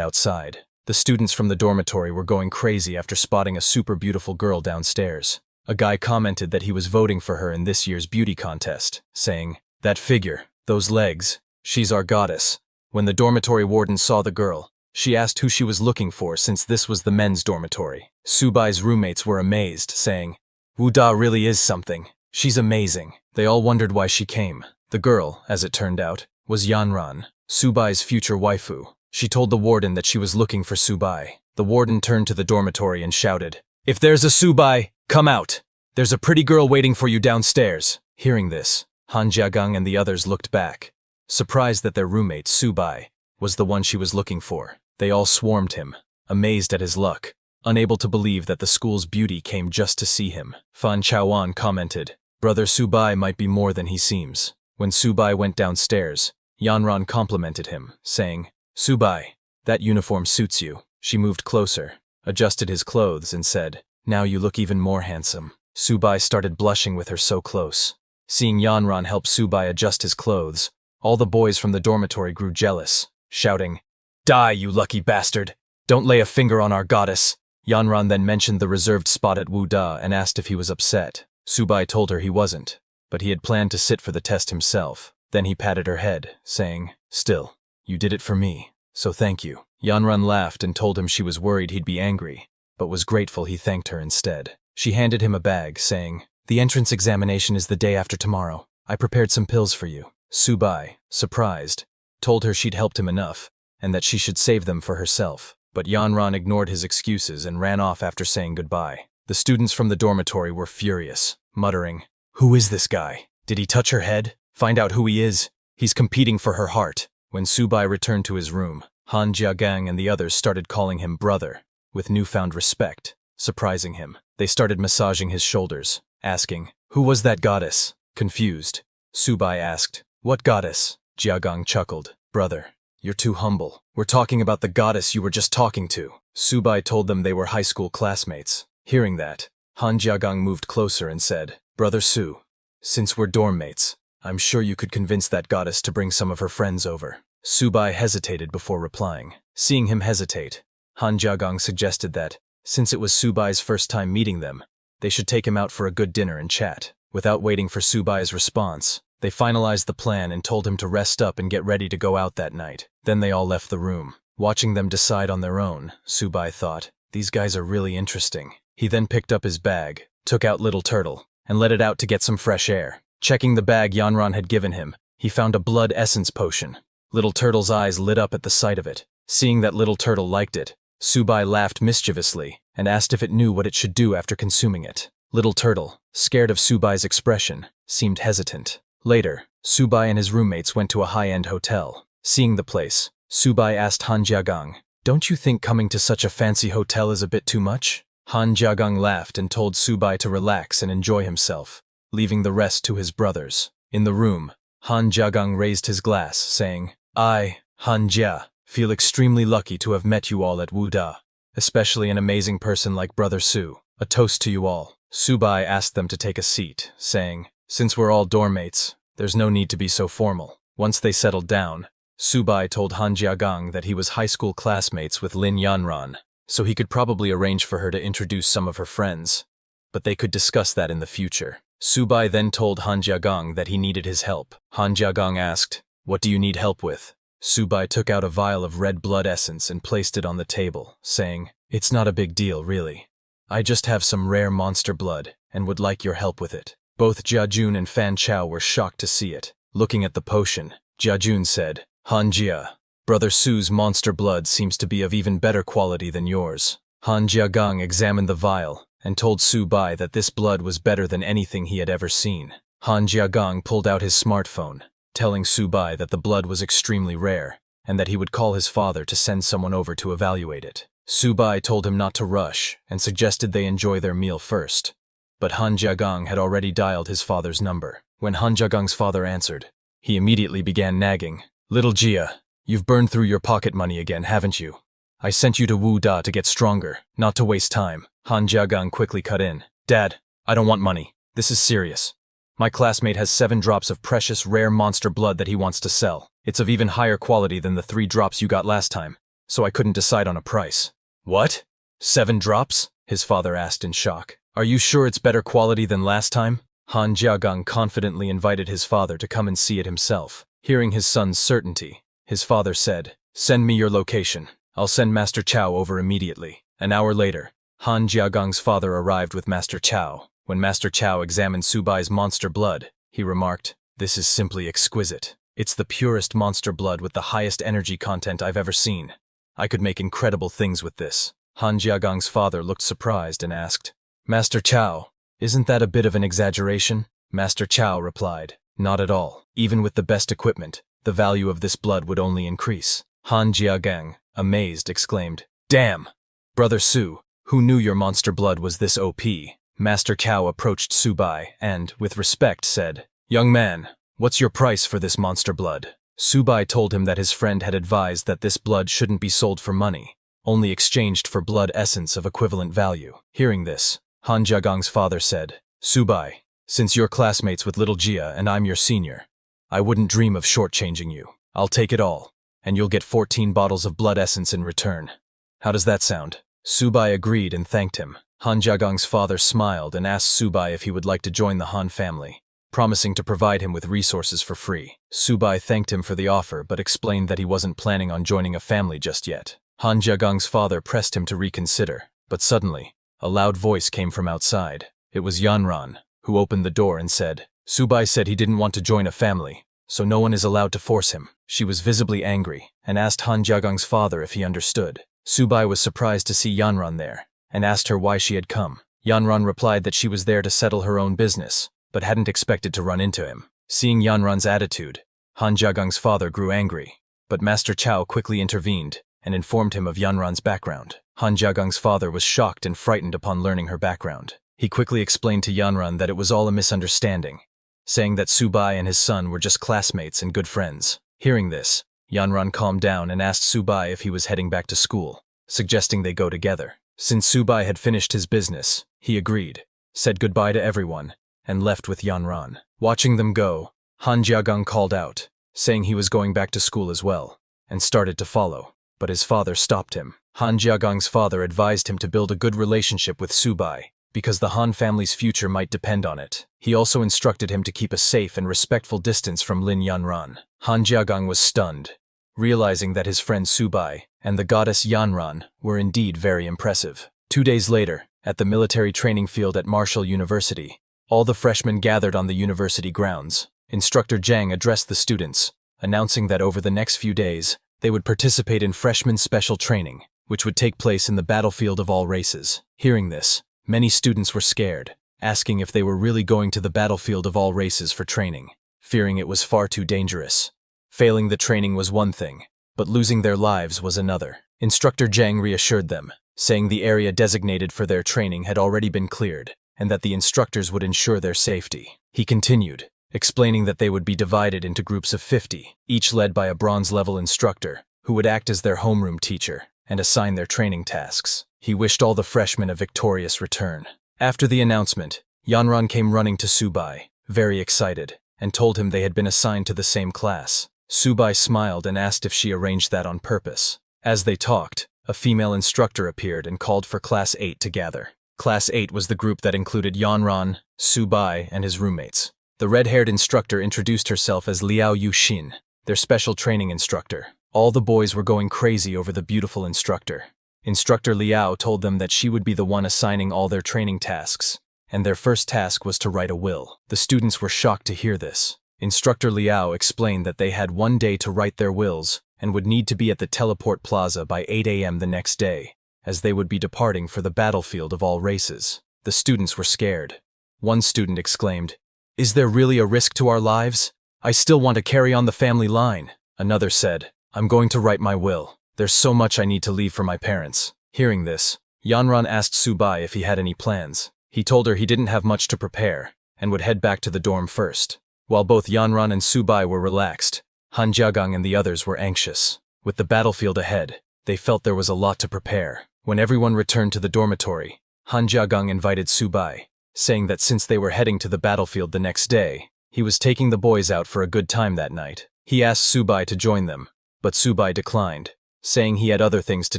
outside. The students from the dormitory were going crazy after spotting a super beautiful girl downstairs. A guy commented that he was voting for her in this year's beauty contest, saying, "That figure, those legs, she's our goddess." When the dormitory warden saw the girl, she asked who she was looking for since this was the men's dormitory. Subai's roommates were amazed, saying, "Wu Da really is something. She's amazing." They all wondered why she came. The girl, as it turned out, was Yanran, Subai's future waifu. She told the warden that she was looking for Subai. The warden turned to the dormitory and shouted, "If there's a Subai, come out! There's a pretty girl waiting for you downstairs." Hearing this, Han Jiagang and the others looked back, surprised that their roommate, Subai, was the one she was looking for. They all swarmed him, amazed at his luck, unable to believe that the school's beauty came just to see him. Fan Chaoan commented, "Brother Subai might be more than he seems." When Subai went downstairs, Yanran complimented him, saying, "Subai, that uniform suits you." She moved closer, adjusted his clothes, and said, "Now you look even more handsome." Subai started blushing with her so close. Seeing Yanran help Subai adjust his clothes, all the boys from the dormitory grew jealous, shouting, "Die, you lucky bastard! Don't lay a finger on our goddess!" Yanran then mentioned the reserved spot at Wu Da and asked if he was upset. Subai told her he wasn't, but he had planned to sit for the test himself. Then he patted her head, saying, "Still, you did it for me, so thank you." Yanran laughed and told him she was worried he'd be angry, but was grateful he thanked her instead. She handed him a bag, saying, "The entrance examination is the day after tomorrow. I prepared some pills for you." Subai, surprised, told her she'd helped him enough, and that she should save them for herself. But Yanran ignored his excuses and ran off after saying goodbye. The students from the dormitory were furious, muttering, "Who is this guy? Did he touch her head? Find out who he is. He's competing for her heart." When Subai returned to his room, Han Jiagang and the others started calling him brother, with newfound respect, surprising him. They started massaging his shoulders, asking, "Who was that goddess?" Confused, Subai asked, "What goddess?" Jiagang chuckled, "Brother, you're too humble. We're talking about the goddess you were just talking to." Subai told them they were high school classmates. Hearing that, Han Jiagang moved closer and said, "Brother Su, since we're dorm mates, I'm sure you could convince that goddess to bring some of her friends over." Subai hesitated before replying. Seeing him hesitate, Han Jiagang suggested that, since it was Subai's first time meeting them, they should take him out for a good dinner and chat. Without waiting for Subai's response, they finalized the plan and told him to rest up and get ready to go out that night. Then they all left the room. Watching them decide on their own, Subai thought, "These guys are really interesting." He then picked up his bag, took out Little Turtle, and let it out to get some fresh air. Checking the bag Yanran had given him, he found a blood essence potion. Little Turtle's eyes lit up at the sight of it. Seeing that Little Turtle liked it, Subai laughed mischievously and asked if it knew what it should do after consuming it. Little Turtle, scared of Subai's expression, seemed hesitant. Later, Subai and his roommates went to a high-end hotel. Seeing the place, Subai asked Han Jiagang, "Don't you think coming to such a fancy hotel is a bit too much?" Han Jiagang laughed and told Subai to relax and enjoy himself, leaving the rest to his brothers. In the room, Han Jiagang raised his glass, saying, "I, Han Jia, feel extremely lucky to have met you all at Wuda, especially an amazing person like Brother Su. A toast to you all." Subai asked them to take a seat, saying, "Since we're all dorm mates, there's no need to be so formal." Once they settled down, Subai told Han Jiagang that he was high school classmates with Lin Yanran, so he could probably arrange for her to introduce some of her friends, but they could discuss that in the future. Subai then told Han Jiagang that he needed his help. Han Jiagang asked, "What do you need help with?" Subai took out a vial of red blood essence and placed it on the table, saying, "It's not a big deal, really. I just have some rare monster blood and would like your help with it." Both Jiajun and Fan Chao were shocked to see it. Looking at the potion, Jiajun said, "Han Jia, Brother Su's monster blood seems to be of even better quality than yours." Han Jiagang examined the vial and told Subai that this blood was better than anything he had ever seen. Han Jiagang pulled out his smartphone, telling Subai that the blood was extremely rare and that he would call his father to send someone over to evaluate it. Subai told him not to rush and suggested they enjoy their meal first, but Han Jiagang had already dialed his father's number. When Han Jiagang's father answered, he immediately began nagging, "Little Jia, you've burned through your pocket money again, haven't you? I sent you to Wu Da to get stronger, not to waste time." Han Jiagang quickly cut in, "Dad, I don't want money. This is serious. My classmate has 7 drops of precious rare monster blood that he wants to sell. It's of even higher quality than the 3 drops you got last time, so I couldn't decide on a price." "What? 7 drops?" his father asked in shock. "Are you sure it's better quality than last time?" Han Jiagang confidently invited his father to come and see it himself. Hearing his son's certainty, his father said, "Send me your location. I'll send Master Chao over immediately." An hour later, Han Jiagang's father arrived with Master Chao. When Master Chao examined Subai's monster blood, he remarked, "This is simply exquisite. It's the purest monster blood with the highest energy content I've ever seen. I could make incredible things with this." Han Jiagang's father looked surprised and asked, "Master Chao, isn't that a bit of an exaggeration?" Master Chao replied, "Not at all. Even with the best equipment, the value of this blood would only increase." Han Jiagang, amazed, exclaimed, "Damn! Brother Su, who knew your monster blood was this OP?" Master Chao approached Subai and, with respect, said, "Young man, what's your price for this monster blood?" Subai told him that his friend had advised that this blood shouldn't be sold for money, only exchanged for blood essence of equivalent value. Hearing this, Han Jiagang's father said, "Subai, since you're classmates with little Jia and I'm your senior, I wouldn't dream of shortchanging you. I'll take it all, and you'll get 14 bottles of blood essence in return. How does that sound?" Subai agreed and thanked him. Han Jiagang's father smiled and asked Subai if he would like to join the Han family, promising to provide him with resources for free. Subai thanked him for the offer but explained that he wasn't planning on joining a family just yet. Han Jiagang's father pressed him to reconsider, but suddenly, a loud voice came from outside. It was Yanran, who opened the door and said, "Subai said he didn't want to join a family, so no one is allowed to force him." She was visibly angry and asked Han Jiagang's father if he understood. Subai was surprised to see Yanran there and asked her why she had come. Yanran replied that she was there to settle her own business, but hadn't expected to run into him. Seeing Yanran's attitude, Han Jiagang's father grew angry, but Master Chao quickly intervened and informed him of Yanran's background. Han Jiagang's father was shocked and frightened upon learning her background. He quickly explained to Yanran that it was all a misunderstanding, saying that Subai and his son were just classmates and good friends. Hearing this, Yanran calmed down and asked Subai if he was heading back to school, suggesting they go together. Since Subai had finished his business, he agreed, said goodbye to everyone, and left with Yanran. Watching them go, Han Jiagang called out, saying he was going back to school as well, and started to follow, but his father stopped him. Han Jiagang's father advised him to build a good relationship with Subai, because the Han family's future might depend on it. He also instructed him to keep a safe and respectful distance from Lin Yanran. Han Jiagang was stunned, realizing that his friend Subai and the goddess Yanran were indeed very impressive. 2 days later, at the military training field at Marshall University, all the freshmen gathered on the university grounds. Instructor Zhang addressed the students, announcing that over the next few days, they would participate in freshman special training, which would take place in the battlefield of all races. Hearing this, many students were scared, asking if they were really going to the battlefield of all races for training. fearing it was far too dangerous. Failing the training was one thing, but losing their lives was another. Instructor Zhang reassured them, saying the area designated for their training had already been cleared, and that the instructors would ensure their safety. He continued, explaining that they would be divided into groups of 50, each led by a bronze-level instructor, who would act as their homeroom teacher and assign their training tasks. He wished all the freshmen a victorious return. After the announcement, Yanran came running to Subai, very excited, and told him they had been assigned to the same class. Subai smiled and asked if she arranged that on purpose. As they talked, a female instructor appeared and called for Class 8 to gather. Class 8 was the group that included Yanran, Subai, and his roommates. The red-haired instructor introduced herself as Liao Yuxin, their special training instructor. All the boys were going crazy over the beautiful instructor. Instructor Liao told them that she would be the one assigning all their training tasks, and their first task was to write a will. The students were shocked to hear this. Instructor Liao explained that they had one day to write their wills and would need to be at the teleport plaza by 8 a.m. the next day, as they would be departing for the battlefield of all races. The students were scared. One student exclaimed, "Is there really a risk to our lives? I still want to carry on the family line." Another said, "I'm going to write my will. There's so much I need to leave for my parents." Hearing this, Yanran asked Subai if he had any plans. He told her he didn't have much to prepare and would head back to the dorm first. While both Yanran and Subai were relaxed, Han Jiagang and the others were anxious. With the battlefield ahead, they felt there was a lot to prepare. When everyone returned to the dormitory, Han Jiagang invited Subai, saying that since they were heading to the battlefield the next day, he was taking the boys out for a good time that night. He asked Subai to join them, but Subai declined, saying he had other things to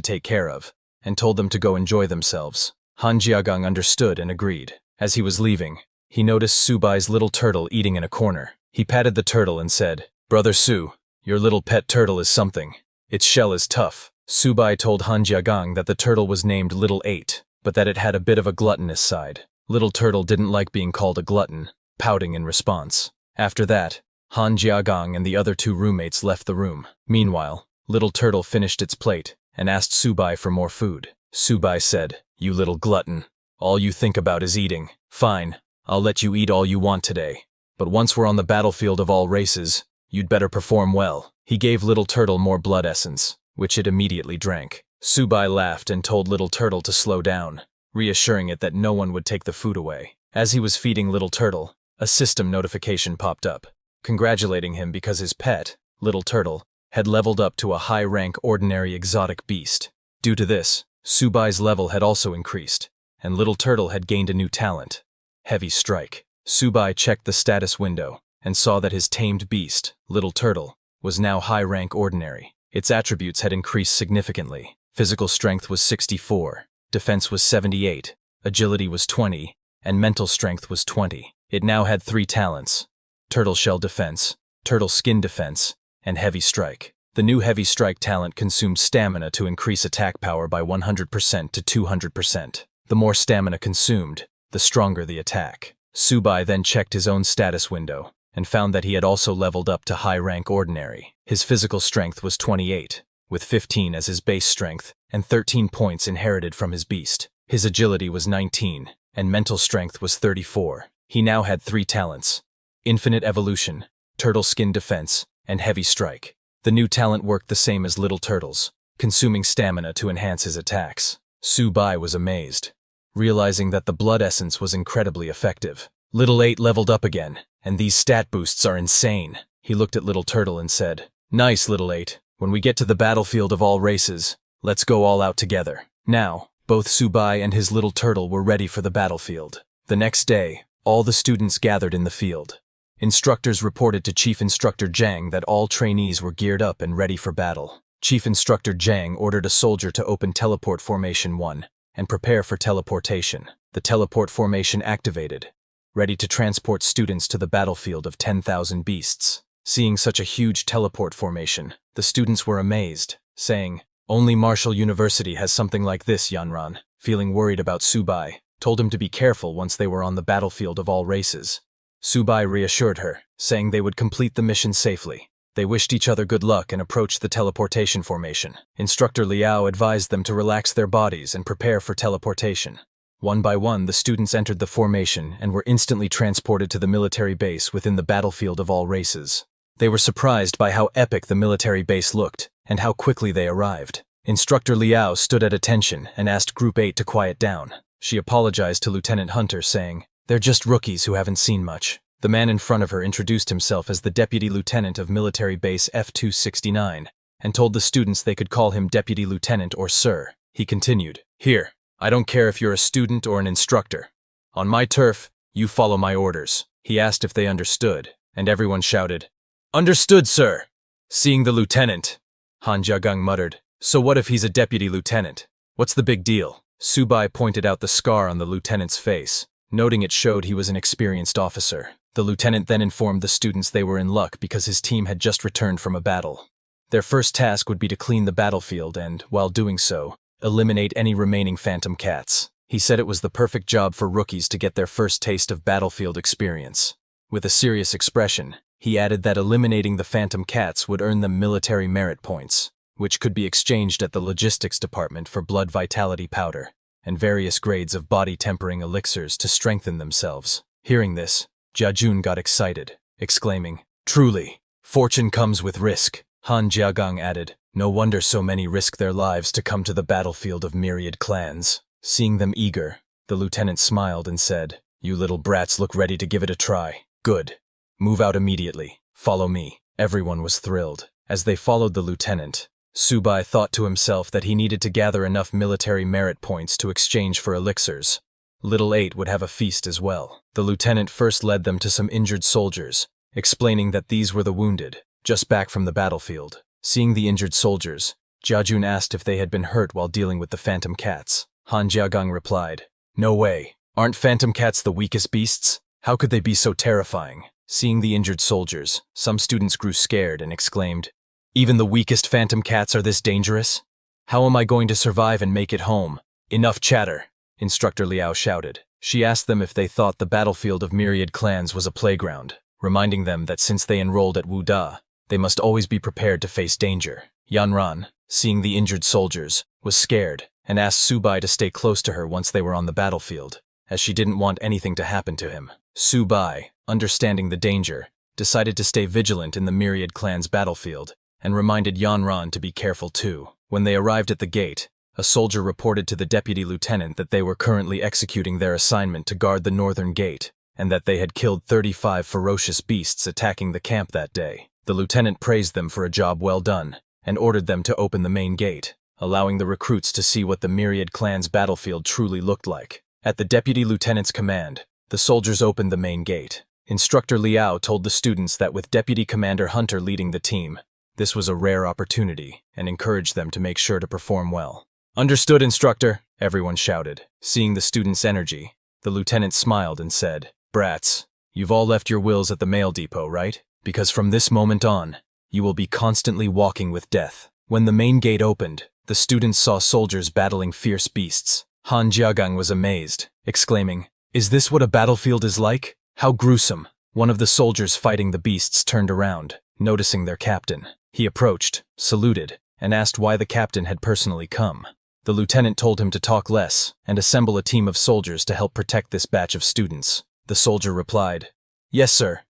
take care of, and told them to go enjoy themselves. Han Jiagang understood and agreed. As he was leaving, he noticed Subai's little turtle eating in a corner. He patted the turtle and said, "Brother Su, your little pet turtle is something. Its shell is tough." Subai told Han Jiagang that the turtle was named Little 8, but that it had a bit of a gluttonous side. Little turtle didn't like being called a glutton, pouting in response. After that, Han Jiagang and the other two roommates left the room. Meanwhile, Little Turtle finished its plate and asked Subai for more food. Subai said, "You little glutton. All you think about is eating. Fine, I'll let you eat all you want today. But once we're on the battlefield of all races, you'd better perform well." He gave Little Turtle more blood essence, which it immediately drank. Subai laughed and told Little Turtle to slow down, reassuring it that no one would take the food away. As he was feeding Little Turtle, a system notification popped up, congratulating him because his pet, Little Turtle, had leveled up to a high-rank ordinary exotic beast. Due to this, Subai's level had also increased, and Little Turtle had gained a new talent, Heavy Strike. Subai checked the status window and saw that his tamed beast, Little Turtle, was now high-rank ordinary. Its attributes had increased significantly. Physical strength was 64, defense was 78, agility was 20, and mental strength was 20. It now had 3 talents: Turtle Shell Defense, Turtle Skin Defense, and Heavy Strike. The new Heavy Strike talent consumed stamina to increase attack power by 100% to 200%. The more stamina consumed, the stronger the attack. Subai then checked his own status window and found that he had also leveled up to high-rank ordinary. His physical strength was 28, with 15 as his base strength and 13 points inherited from his beast. His agility was 19, and mental strength was 34. He now had 3 talents: Infinite Evolution, Turtle Skin Defense, and Heavy Strike. The new talent worked the same as Little Turtle's, consuming stamina to enhance his attacks. Subai was amazed, realizing that the blood essence was incredibly effective. Little 8 leveled up again, and these stat boosts are insane. He looked at Little Turtle and said, "Nice, Little 8. When we get to the battlefield of all races, let's go all out together." Now, both Subai and his Little Turtle were ready for the battlefield. The next day, all the students gathered in the field. Instructors reported to Chief Instructor Zhang that all trainees were geared up and ready for battle. Chief Instructor Zhang ordered a soldier to open Teleport Formation 1 and prepare for teleportation. The teleport formation activated, ready to transport students to the battlefield of 10,000 beasts. Seeing such a huge teleport formation, the students were amazed, saying, "Only Martial University has something like this." Yanran, feeling worried about Subai, told him to be careful once they were on the battlefield of all races. Subai reassured her, saying they would complete the mission safely. They wished each other good luck and approached the teleportation formation. Instructor Liao advised them to relax their bodies and prepare for teleportation. One by one, the students entered the formation and were instantly transported to the military base within the battlefield of all races. They were surprised by how epic the military base looked and how quickly they arrived. Instructor Liao stood at attention and asked Group 8 to quiet down. She apologized to Lieutenant Hunter, saying, "They're just rookies who haven't seen much." The man in front of her introduced himself as the Deputy Lieutenant of Military Base F-269 and told the students they could call him Deputy Lieutenant or Sir. He continued, "Here, I don't care if you're a student or an instructor. On my turf, you follow my orders." He asked if they understood, and everyone shouted, "Understood, sir." Seeing the lieutenant, Han Jiagang muttered, "So what if he's a deputy lieutenant? What's the big deal?" Subai pointed out the scar on the lieutenant's face, noting it showed he was an experienced officer. The lieutenant then informed the students they were in luck because his team had just returned from a battle. Their first task would be to clean the battlefield and, while doing so, eliminate any remaining phantom cats. He said it was the perfect job for rookies to get their first taste of battlefield experience. With a serious expression, he added that eliminating the phantom cats would earn them military merit points, which could be exchanged at the logistics department for blood vitality powder and various grades of body tempering elixirs to strengthen themselves. Hearing this, Jiajun got excited, exclaiming, "Truly, fortune comes with risk." Han Jiagang added, "No wonder so many risk their lives to come to the battlefield of myriad clans." Seeing them eager, the lieutenant smiled and said, "You little brats look ready to give it a try. Good. Move out immediately. Follow me." Everyone was thrilled. As they followed the lieutenant, Subai thought to himself that he needed to gather enough military merit points to exchange for elixirs. Little 8 would have a feast as well. The lieutenant first led them to some injured soldiers, explaining that these were the wounded, just back from the battlefield. Seeing the injured soldiers, Jiajun asked if they had been hurt while dealing with the phantom cats. Han Jiagang replied, "No way. Aren't phantom cats the weakest beasts? How could they be so terrifying?" Seeing the injured soldiers, some students grew scared and exclaimed, "Even the weakest phantom cats are this dangerous? How am I going to survive and make it home?" "Enough chatter," Instructor Liao shouted. She asked them if they thought the battlefield of myriad clans was a playground, reminding them that since they enrolled at Wuda, they must always be prepared to face danger. Yanran, seeing the injured soldiers, was scared and asked Subai to stay close to her once they were on the battlefield, as she didn't want anything to happen to him. Subai, understanding the danger, decided to stay vigilant in the myriad clan's battlefield and reminded Yanran to be careful too. When they arrived at the gate, a soldier reported to the deputy lieutenant that they were currently executing their assignment to guard the northern gate and that they had killed 35 ferocious beasts attacking the camp that day. The lieutenant praised them for a job well done and ordered them to open the main gate, allowing the recruits to see what the myriad clan's battlefield truly looked like. At the deputy lieutenant's command, the soldiers opened the main gate. Instructor Liao told the students that with Deputy Commander Hunter leading the team, this was a rare opportunity and encouraged them to make sure to perform well. "Understood, Instructor," everyone shouted. Seeing the students' energy, the lieutenant smiled and said, "Brats, you've all left your wills at the mail depot, right? Because from this moment on, you will be constantly walking with death." When the main gate opened, the students saw soldiers battling fierce beasts. Han Jiagang was amazed, exclaiming, "Is this what a battlefield is like? How gruesome." One of the soldiers fighting the beasts turned around, noticing their captain. He approached, saluted, and asked why the captain had personally come. The lieutenant told him to talk less and assemble a team of soldiers to help protect this batch of students. The soldier replied, "Yes, sir,"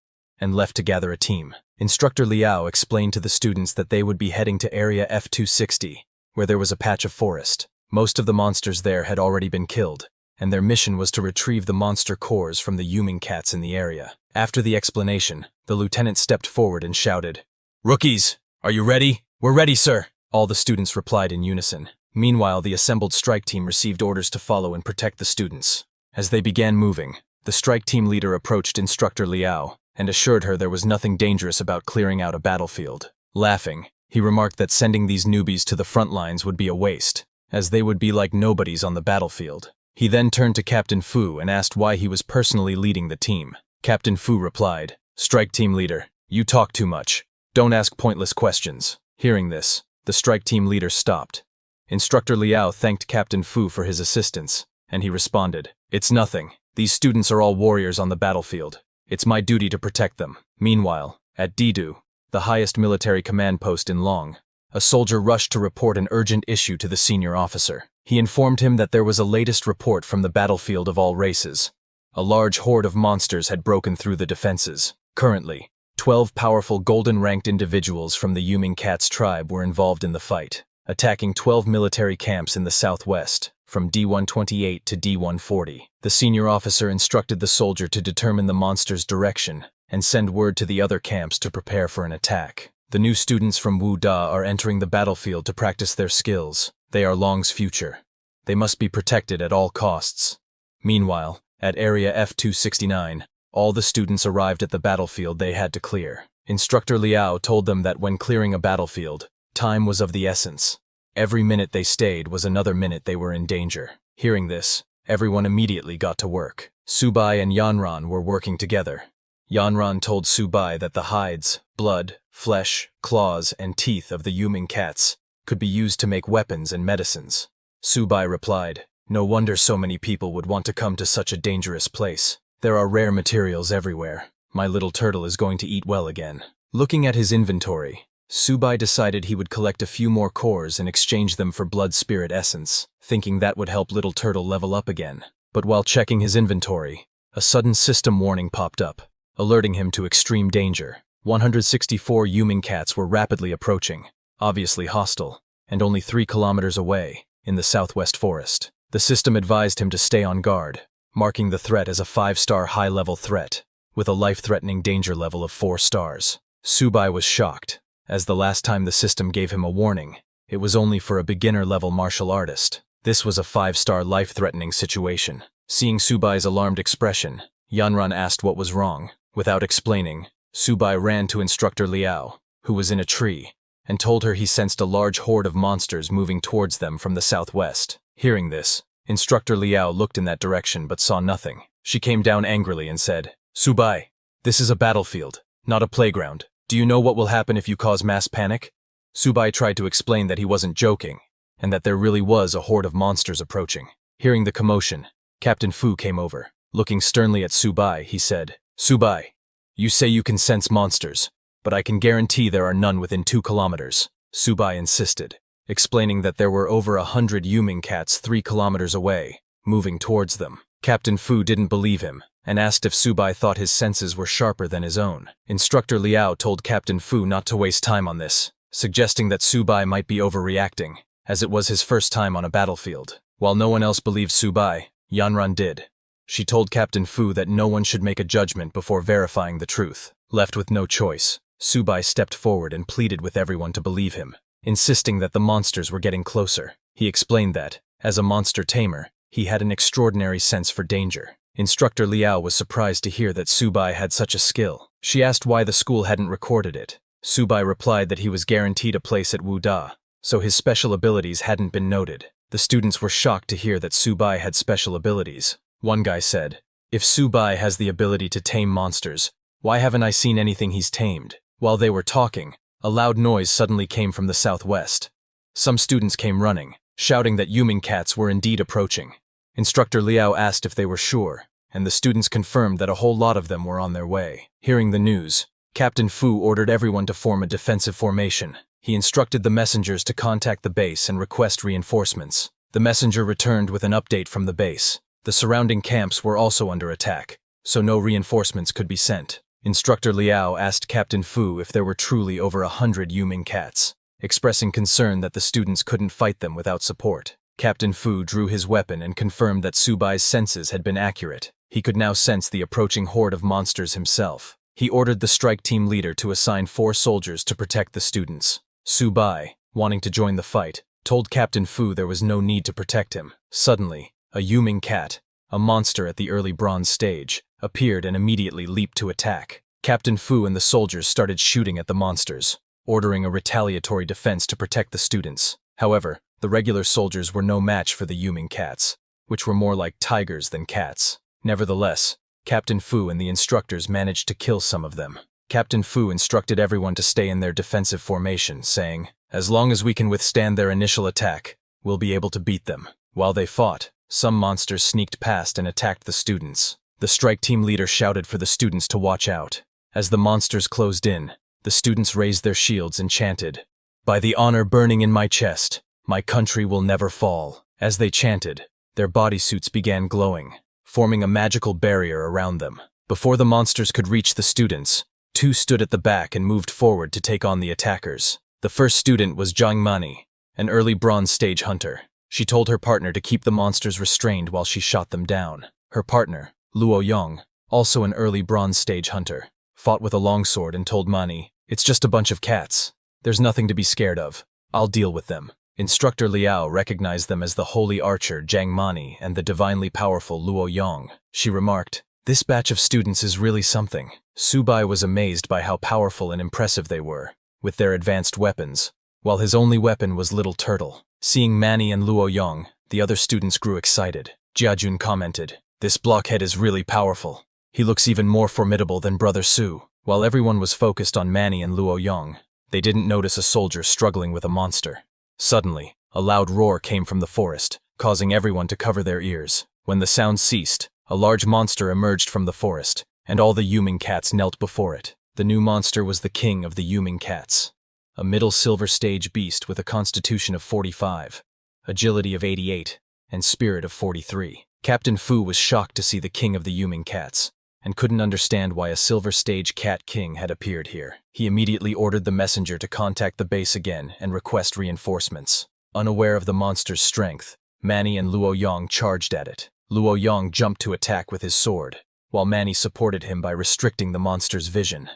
and left to gather a team. Instructor Liao explained to the students that they would be heading to Area F-260, where there was a patch of forest. Most of the monsters there had already been killed, and their mission was to retrieve the monster cores from the human cats in the area. After the explanation, the lieutenant stepped forward and shouted, "Rookies, are you ready?" "We're ready, sir," all the students replied in unison. Meanwhile, the assembled strike team received orders to follow and protect the students. As they began moving, the strike team leader approached Instructor Liao and assured her there was nothing dangerous about clearing out a battlefield. Laughing, he remarked that sending these newbies to the front lines would be a waste, as they would be like nobodies on the battlefield. He then turned to Captain Fu and asked why he was personally leading the team. Captain Fu replied, "Strike team leader, you talk too much. Don't ask pointless questions." Hearing this, the strike team leader stopped. Instructor Liao thanked Captain Fu for his assistance, and he responded, "It's nothing. These students are all warriors on the battlefield. It's my duty to protect them." Meanwhile, at Didu, the highest military command post in Long, a soldier rushed to report an urgent issue to the senior officer. He informed him that there was a latest report from the battlefield of all races. A large horde of monsters had broken through the defenses. Currently, 12 powerful golden-ranked individuals from the Yuming Cats tribe were involved in the fight, attacking 12 military camps in the southwest, from D128 to D140. The senior officer instructed the soldier to determine the monster's direction and send word to the other camps to prepare for an attack. The new students from Wu Da are entering the battlefield to practice their skills. They are Long's future. They must be protected at all costs. Meanwhile, at Area F-269, all the students arrived at the battlefield they had to clear. Instructor Liao told them that when clearing a battlefield, time was of the essence. Every minute they stayed was another minute they were in danger. Hearing this, everyone immediately got to work. Subai and Yanran were working together. Yanran told Subai that the hides, blood, flesh, claws, and teeth of the Yuming cats could be used to make weapons and medicines. Subai replied, "No wonder so many people would want to come to such a dangerous place. There are rare materials everywhere. My little turtle is going to eat well again." Looking at his inventory, Subai decided he would collect a few more cores and exchange them for blood spirit essence, thinking that would help little turtle level up again. But while checking his inventory, a sudden system warning popped up, alerting him to extreme danger. 164 Yuming cats were rapidly approaching, obviously hostile, and only 3 kilometers away, in the southwest forest. The system advised him to stay on guard, marking the threat as a 5-star high-level threat, with a life-threatening danger level of 4 stars. Subai was shocked, as the last time the system gave him a warning, it was only for a beginner-level martial artist. This was a 5-star life-threatening situation. Seeing Subai's alarmed expression, Yanran asked what was wrong. Without explaining, Subai ran to Instructor Liao, who was in a tree, and told her he sensed a large horde of monsters moving towards them from the southwest. Hearing this, Instructor Liao looked in that direction but saw nothing. She came down angrily and said, "Subai, this is a battlefield, not a playground. Do you know what will happen if you cause mass panic?" Subai tried to explain that he wasn't joking, and that there really was a horde of monsters approaching. Hearing the commotion, Captain Fu came over. Looking sternly at Subai, he said, "Subai, you say you can sense monsters, but I can guarantee there are none within 2 kilometers. Subai insisted, explaining that there were over 100 Yuming cats 3 kilometers away, moving towards them. Captain Fu didn't believe him, and asked if Subai thought his senses were sharper than his own. Instructor Liao told Captain Fu not to waste time on this, suggesting that Subai might be overreacting, as it was his first time on a battlefield. While no one else believed Subai, Yanran did. She told Captain Fu that no one should make a judgment before verifying the truth. Left with no choice, Subai stepped forward and pleaded with everyone to believe him, insisting that the monsters were getting closer. He explained that, as a monster tamer, he had an extraordinary sense for danger. Instructor Liao was surprised to hear that Subai had such a skill. She asked why the school hadn't recorded it. Subai replied that he was guaranteed a place at Wu Da, so his special abilities hadn't been noted. The students were shocked to hear that Subai had special abilities. One guy said, "If Subai has the ability to tame monsters, why haven't I seen anything he's tamed?" While they were talking, a loud noise suddenly came from the southwest. Some students came running, shouting that Yuming cats were indeed approaching. Instructor Liao asked if they were sure, and the students confirmed that a whole lot of them were on their way. Hearing the news, Captain Fu ordered everyone to form a defensive formation. He instructed the messengers to contact the base and request reinforcements. The messenger returned with an update from the base. The surrounding camps were also under attack, so no reinforcements could be sent. Instructor Liao asked Captain Fu if there were truly over 100 Yuming cats, expressing concern that the students couldn't fight them without support. Captain Fu drew his weapon and confirmed that Subai's senses had been accurate. He could now sense the approaching horde of monsters himself. He ordered the strike team leader to assign 4 soldiers to protect the students. Subai, wanting to join the fight, told Captain Fu there was no need to protect him. Suddenly, a Yuming cat, a monster at the early bronze stage, appeared and immediately leaped to attack. Captain Fu and the soldiers started shooting at the monsters, ordering a retaliatory defense to protect the students. However, the regular soldiers were no match for the Yuming cats, which were more like tigers than cats. Nevertheless, Captain Fu and the instructors managed to kill some of them. Captain Fu instructed everyone to stay in their defensive formation, saying, "As long as we can withstand their initial attack, we'll be able to beat them." While they fought, some monsters sneaked past and attacked the students. The strike team leader shouted for the students to watch out. As the monsters closed in, the students raised their shields and chanted, "By the honor burning in my chest, my country will never fall." As they chanted, their bodysuits began glowing, forming a magical barrier around them. Before the monsters could reach the students, two stood at the back and moved forward to take on the attackers. The first student was Jiang Mani, an early bronze stage hunter. She told her partner to keep the monsters restrained while she shot them down. Her partner, Luo Yong, also an early bronze stage hunter, fought with a longsword and told Mani, "It's just a bunch of cats. There's nothing to be scared of. I'll deal with them." Instructor Liao recognized them as the holy archer Jiang Mani and the divinely powerful Luo Yong. She remarked, "This batch of students is really something." Subai was amazed by how powerful and impressive they were, with their advanced weapons, while his only weapon was Little Turtle. Seeing Mani and Luo Yong, the other students grew excited. Jiajun commented, "This blockhead is really powerful. He looks even more formidable than Brother Su." While everyone was focused on Mani and Luo Yong, they didn't notice a soldier struggling with a monster. Suddenly, a loud roar came from the forest, causing everyone to cover their ears. When the sound ceased, a large monster emerged from the forest, and all the Yuming cats knelt before it. The new monster was the king of the Yuming cats, a middle silver stage beast with a constitution of 45, agility of 88, and spirit of 43. Captain Fu was shocked to see the king of the Yuming cats, and couldn't understand why a silver stage cat king had appeared here. He immediately ordered the messenger to contact the base again and request reinforcements. Unaware of the monster's strength, Mani and Luo Yong charged at it. Luo Yong jumped to attack with his sword, while Mani supported him by restricting the monster's vision.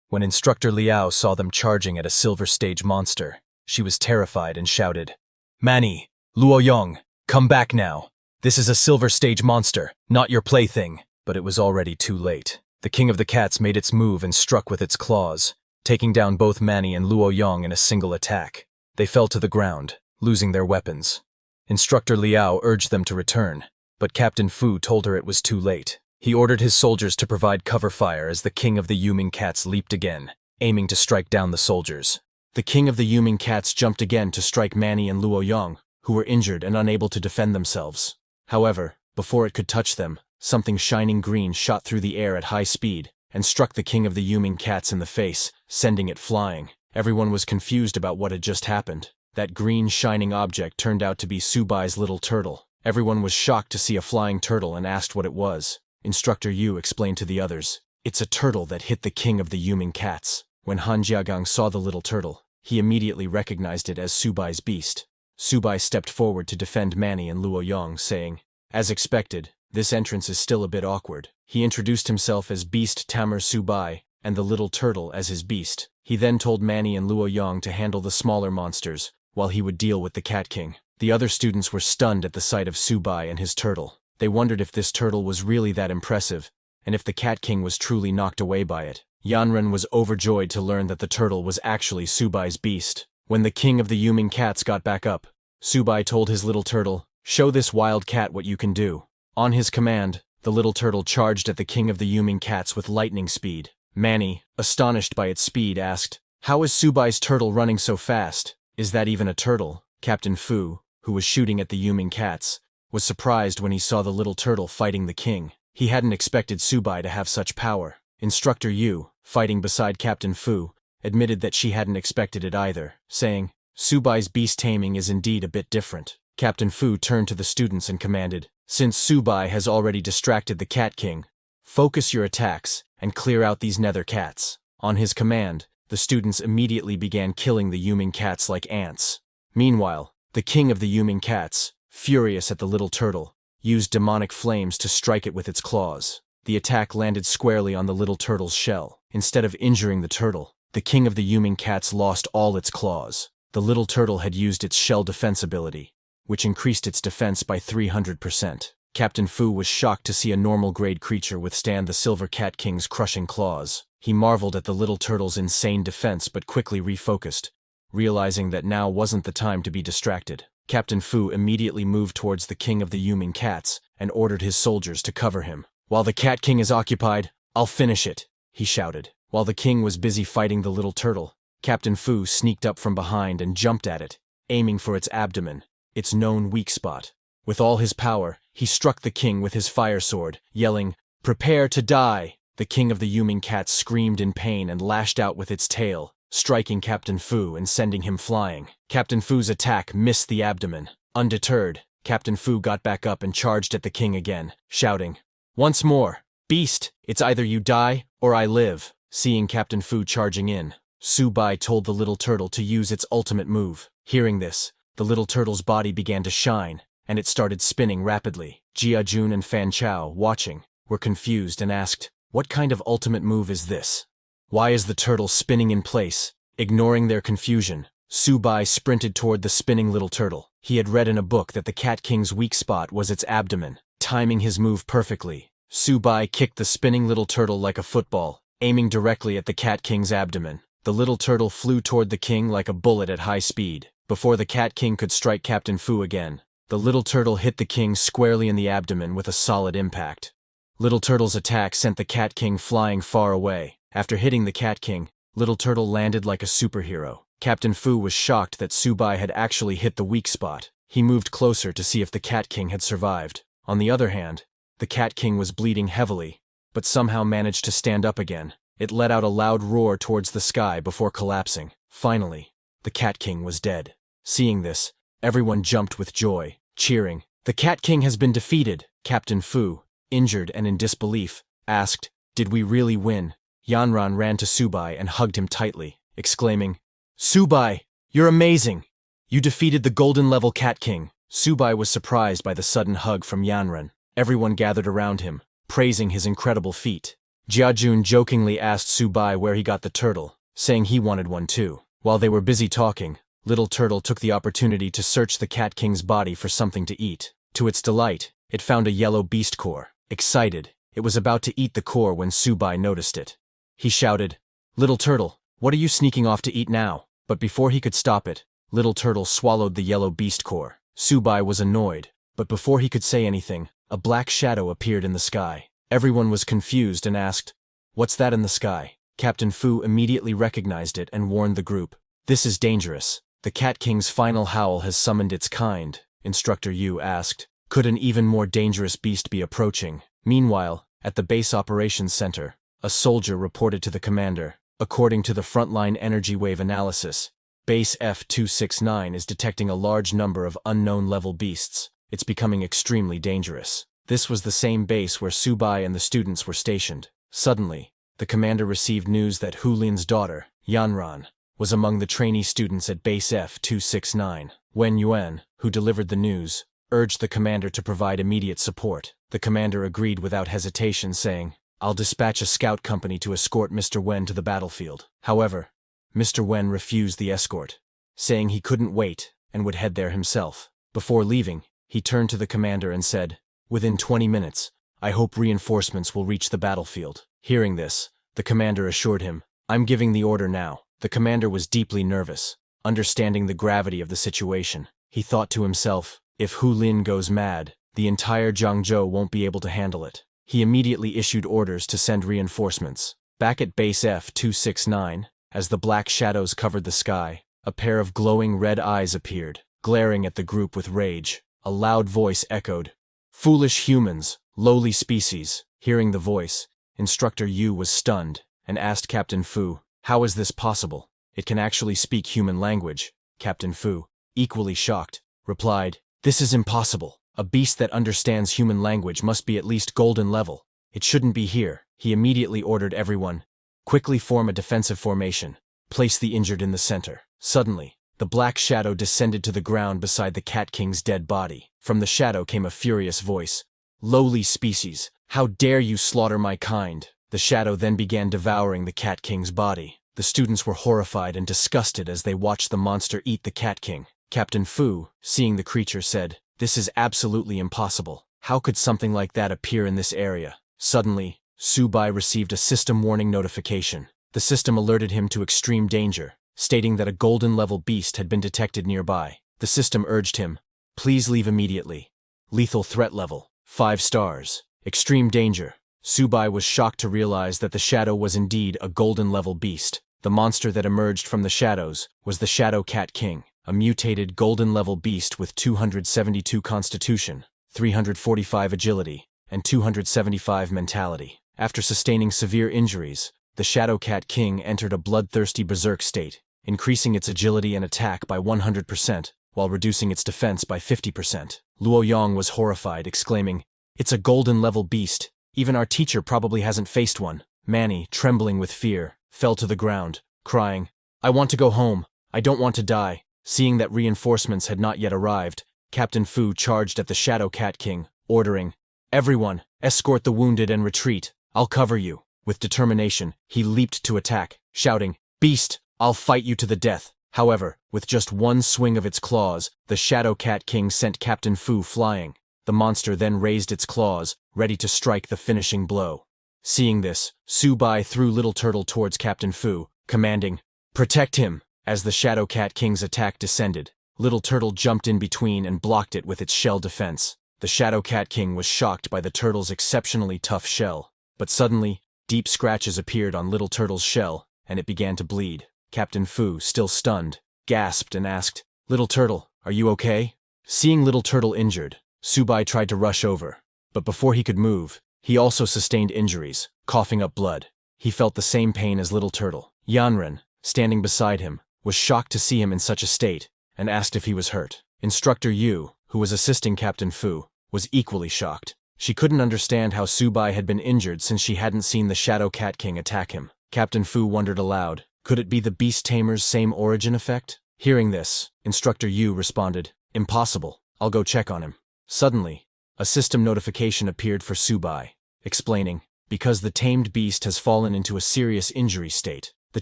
When Instructor Liao saw them charging at a silver stage monster, she was terrified and shouted, "Mani, Luo Yong, come back now. This is a silver stage monster, not your plaything." But it was already too late. The king of the cats made its move and struck with its claws, taking down both Mani and Luo Yong in a single attack. They fell to the ground, losing their weapons. Instructor Liao urged them to return, but Captain Fu told her it was too late. He ordered his soldiers to provide cover fire as the king of the Yuming cats leaped again, aiming to strike down the soldiers. The king of the Yuming cats jumped again to strike Mani and Luo Yong, who were injured and unable to defend themselves. However, before it could touch them, something shining green shot through the air at high speed and struck the king of the Yuming cats in the face, sending it flying. Everyone was confused about what had just happened. That green shining object turned out to be Subai's little turtle. Everyone was shocked to see a flying turtle and asked what it was. Instructor Yu explained to the others, "It's a turtle that hit the king of the Yuming cats." When Han Jiagang saw the little turtle, he immediately recognized it as Subai's beast. Subai stepped forward to defend Mani and Luo Yong, saying, "As expected, this entrance is still a bit awkward." He introduced himself as Beast Tamer Subai and the little turtle as his beast. He then told Mani and Luo Yong to handle the smaller monsters, while he would deal with the Cat King. The other students were stunned at the sight of Subai and his turtle. They wondered if this turtle was really that impressive, and if the Cat King was truly knocked away by it. Yanren was overjoyed to learn that the turtle was actually Subai's beast. When the king of the Yuming cats got back up, Subai told his little turtle, "Show this wild cat what you can do." On his command, the little turtle charged at the king of the Yuming cats with lightning speed. Mani, astonished by its speed, asked, "How is Subai's turtle running so fast? Is that even a turtle?" Captain Fu, who was shooting at the Yuming cats, was surprised when he saw the little turtle fighting the king. He hadn't expected Subai to have such power. Instructor Yu, fighting beside Captain Fu, admitted that she hadn't expected it either, saying, "Subai's beast taming is indeed a bit different." Captain Fu turned to the students and commanded, "Since Subai has already distracted the Cat King, focus your attacks and clear out these nether cats." On his command, the students immediately began killing the Yuming cats like ants. Meanwhile, the king of the Yuming cats, furious at the little turtle, used demonic flames to strike it with its claws. The attack landed squarely on the little turtle's shell. Instead of injuring the turtle, the king of the Yuming cats lost all its claws. The little turtle had used its shell defense ability, which increased its defense by 300%. Captain Fu was shocked to see a normal-grade creature withstand the Silver Cat King's crushing claws. He marveled at the little turtle's insane defense but quickly refocused, realizing that now wasn't the time to be distracted. Captain Fu immediately moved towards the king of the Yuming cats and ordered his soldiers to cover him. "While the Cat King is occupied, I'll finish it," he shouted. While the king was busy fighting the little turtle, Captain Fu sneaked up from behind and jumped at it, aiming for its abdomen, its known weak spot. With all his power, he struck the king with his fire sword, yelling, "Prepare to die!" The king of the Yuming cats screamed in pain and lashed out with its tail, striking Captain Fu and sending him flying. Captain Fu's attack missed the abdomen. Undeterred, Captain Fu got back up and charged at the king again, shouting, "Once more! Beast, it's either you die, or I live." Seeing Captain Fu charging in, Su Bai told the little turtle to use its ultimate move. Hearing this, the little turtle's body began to shine, and it started spinning rapidly. Jia Jun and Fan Chao, watching, were confused and asked, "What kind of ultimate move is this? Why is the turtle spinning in place?" Ignoring their confusion, Su Bai sprinted toward the spinning little turtle. He had read in a book that the Cat King's weak spot was its abdomen. Timing his move perfectly, Su Bai kicked the spinning little turtle like a football, aiming directly at the Cat King's abdomen. The little turtle flew toward the king like a bullet at high speed. Before the Cat King could strike Captain Fu again, the little turtle hit the king squarely in the abdomen with a solid impact. Little Turtle's attack sent the Cat King flying far away. After hitting the Cat King, Little Turtle landed like a superhero. Captain Fu was shocked that Su Bai had actually hit the weak spot. He moved closer to see if the Cat King had survived. On the other hand, the Cat King was bleeding heavily, but somehow managed to stand up again. It let out a loud roar towards the sky before collapsing. Finally, the Cat King was dead. Seeing this, everyone jumped with joy, cheering. "The Cat King has been defeated." Captain Fu, injured and in disbelief, asked, "Did we really win?" Yanran ran to Su Bai and hugged him tightly, exclaiming, "Su Bai, you're amazing! You defeated the golden-level Cat King." Su Bai was surprised by the sudden hug from Yanran. Everyone gathered around him, praising his incredible feat. Jia Jun jokingly asked Su Bai where he got the turtle, saying he wanted one too. While they were busy talking, Little Turtle took the opportunity to search the Cat King's body for something to eat. To its delight, it found a yellow beast core. Excited, it was about to eat the core when Su Bai noticed it. He shouted, "Little Turtle, what are you sneaking off to eat now?" But before he could stop it, Little Turtle swallowed the yellow beast core. Su Bai was annoyed, but before he could say anything, a black shadow appeared in the sky. Everyone was confused and asked, "What's that in the sky?" Captain Fu immediately recognized it and warned the group, "This is dangerous. The Cat King's final howl has summoned its kind." Instructor Yu asked, "Could an even more dangerous beast be approaching?" Meanwhile, at the base operations center, a soldier reported to the commander, "According to the frontline energy wave analysis, Base F-269 is detecting a large number of unknown-level beasts. It's becoming extremely dangerous." This was the same base where Su Bai and the students were stationed. Suddenly, the commander received news that Hu Lin's daughter, Yanran, was among the trainee students at Base F-269. Wen Yuan, who delivered the news, urged the commander to provide immediate support. The commander agreed without hesitation, saying, "I'll dispatch a scout company to escort Mr. Wen to the battlefield." However, Mr. Wen refused the escort, saying he couldn't wait and would head there himself. Before leaving, he turned to the commander and said, "Within 20 minutes, I hope reinforcements will reach the battlefield." Hearing this, the commander assured him, "I'm giving the order now." The commander was deeply nervous, understanding the gravity of the situation. He thought to himself, if Hu Lin goes mad, the entire Jiangzhou won't be able to handle it. He immediately issued orders to send reinforcements. Back at Base F-269, as the black shadows covered the sky, a pair of glowing red eyes appeared, glaring at the group with rage. A loud voice echoed, "Foolish humans, lowly species." Hearing the voice, Instructor Yu was stunned and asked Captain Fu, "How is this possible? It can actually speak human language." Captain Fu, equally shocked, replied, "This is impossible. A beast that understands human language must be at least golden level. It shouldn't be here." He immediately ordered everyone, "Quickly form a defensive formation. Place the injured in the center." Suddenly, the black shadow descended to the ground beside the Cat King's dead body. From the shadow came a furious voice, "Lowly species, how dare you slaughter my kind?" The shadow then began devouring the Cat King's body. The students were horrified and disgusted as they watched the monster eat the Cat King. Captain Fu, seeing the creature, said, "This is absolutely impossible. How could something like that appear in this area?" Suddenly, Su Bai received a system warning notification. The system alerted him to extreme danger, stating that a golden-level beast had been detected nearby. The system urged him, "Please leave immediately. Lethal threat level, 5 stars. Extreme danger." Su Bai was shocked to realize that the shadow was indeed a golden-level beast. The monster that emerged from the shadows was the Shadow Cat King, a mutated golden-level beast with 272 constitution, 345 agility, and 275 mentality. After sustaining severe injuries, the Shadow Cat King entered a bloodthirsty berserk state, increasing its agility and attack by 100%, while reducing its defense by 50%. Luo Yong was horrified, exclaiming, "It's a golden-level beast. Even our teacher probably hasn't faced one." Manny, trembling with fear, fell to the ground, crying, "I want to go home. I don't want to die." Seeing that reinforcements had not yet arrived, Captain Fu charged at the Shadow Cat King, ordering, "Everyone, escort the wounded and retreat. I'll cover you." With determination, he leaped to attack, shouting, "Beast, I'll fight you to the death." However, with just one swing of its claws, the Shadow Cat King sent Captain Fu flying. The monster then raised its claws, ready to strike the finishing blow. Seeing this, Su Bai threw Little Turtle towards Captain Fu, commanding, "Protect him!" As the Shadow Cat King's attack descended, Little Turtle jumped in between and blocked it with its shell defense. The Shadow Cat King was shocked by the turtle's exceptionally tough shell, but suddenly, deep scratches appeared on Little Turtle's shell, and it began to bleed. Captain Fu, still stunned, gasped and asked, "Little Turtle, are you okay?" Seeing Little Turtle injured, Su Bai tried to rush over, but before he could move, he also sustained injuries, coughing up blood. He felt the same pain as Little Turtle. Yanren, standing beside him, was shocked to see him in such a state, and asked if he was hurt. Instructor Yu, who was assisting Captain Fu, was equally shocked. She couldn't understand how Su Bai had been injured since she hadn't seen the Shadow Cat King attack him. Captain Fu wondered aloud, could it be the Beast Tamer's same origin effect? Hearing this, Instructor Yu responded, "Impossible. I'll go check on him." Suddenly, a system notification appeared for Su Bai, explaining, because the tamed beast has fallen into a serious injury state, the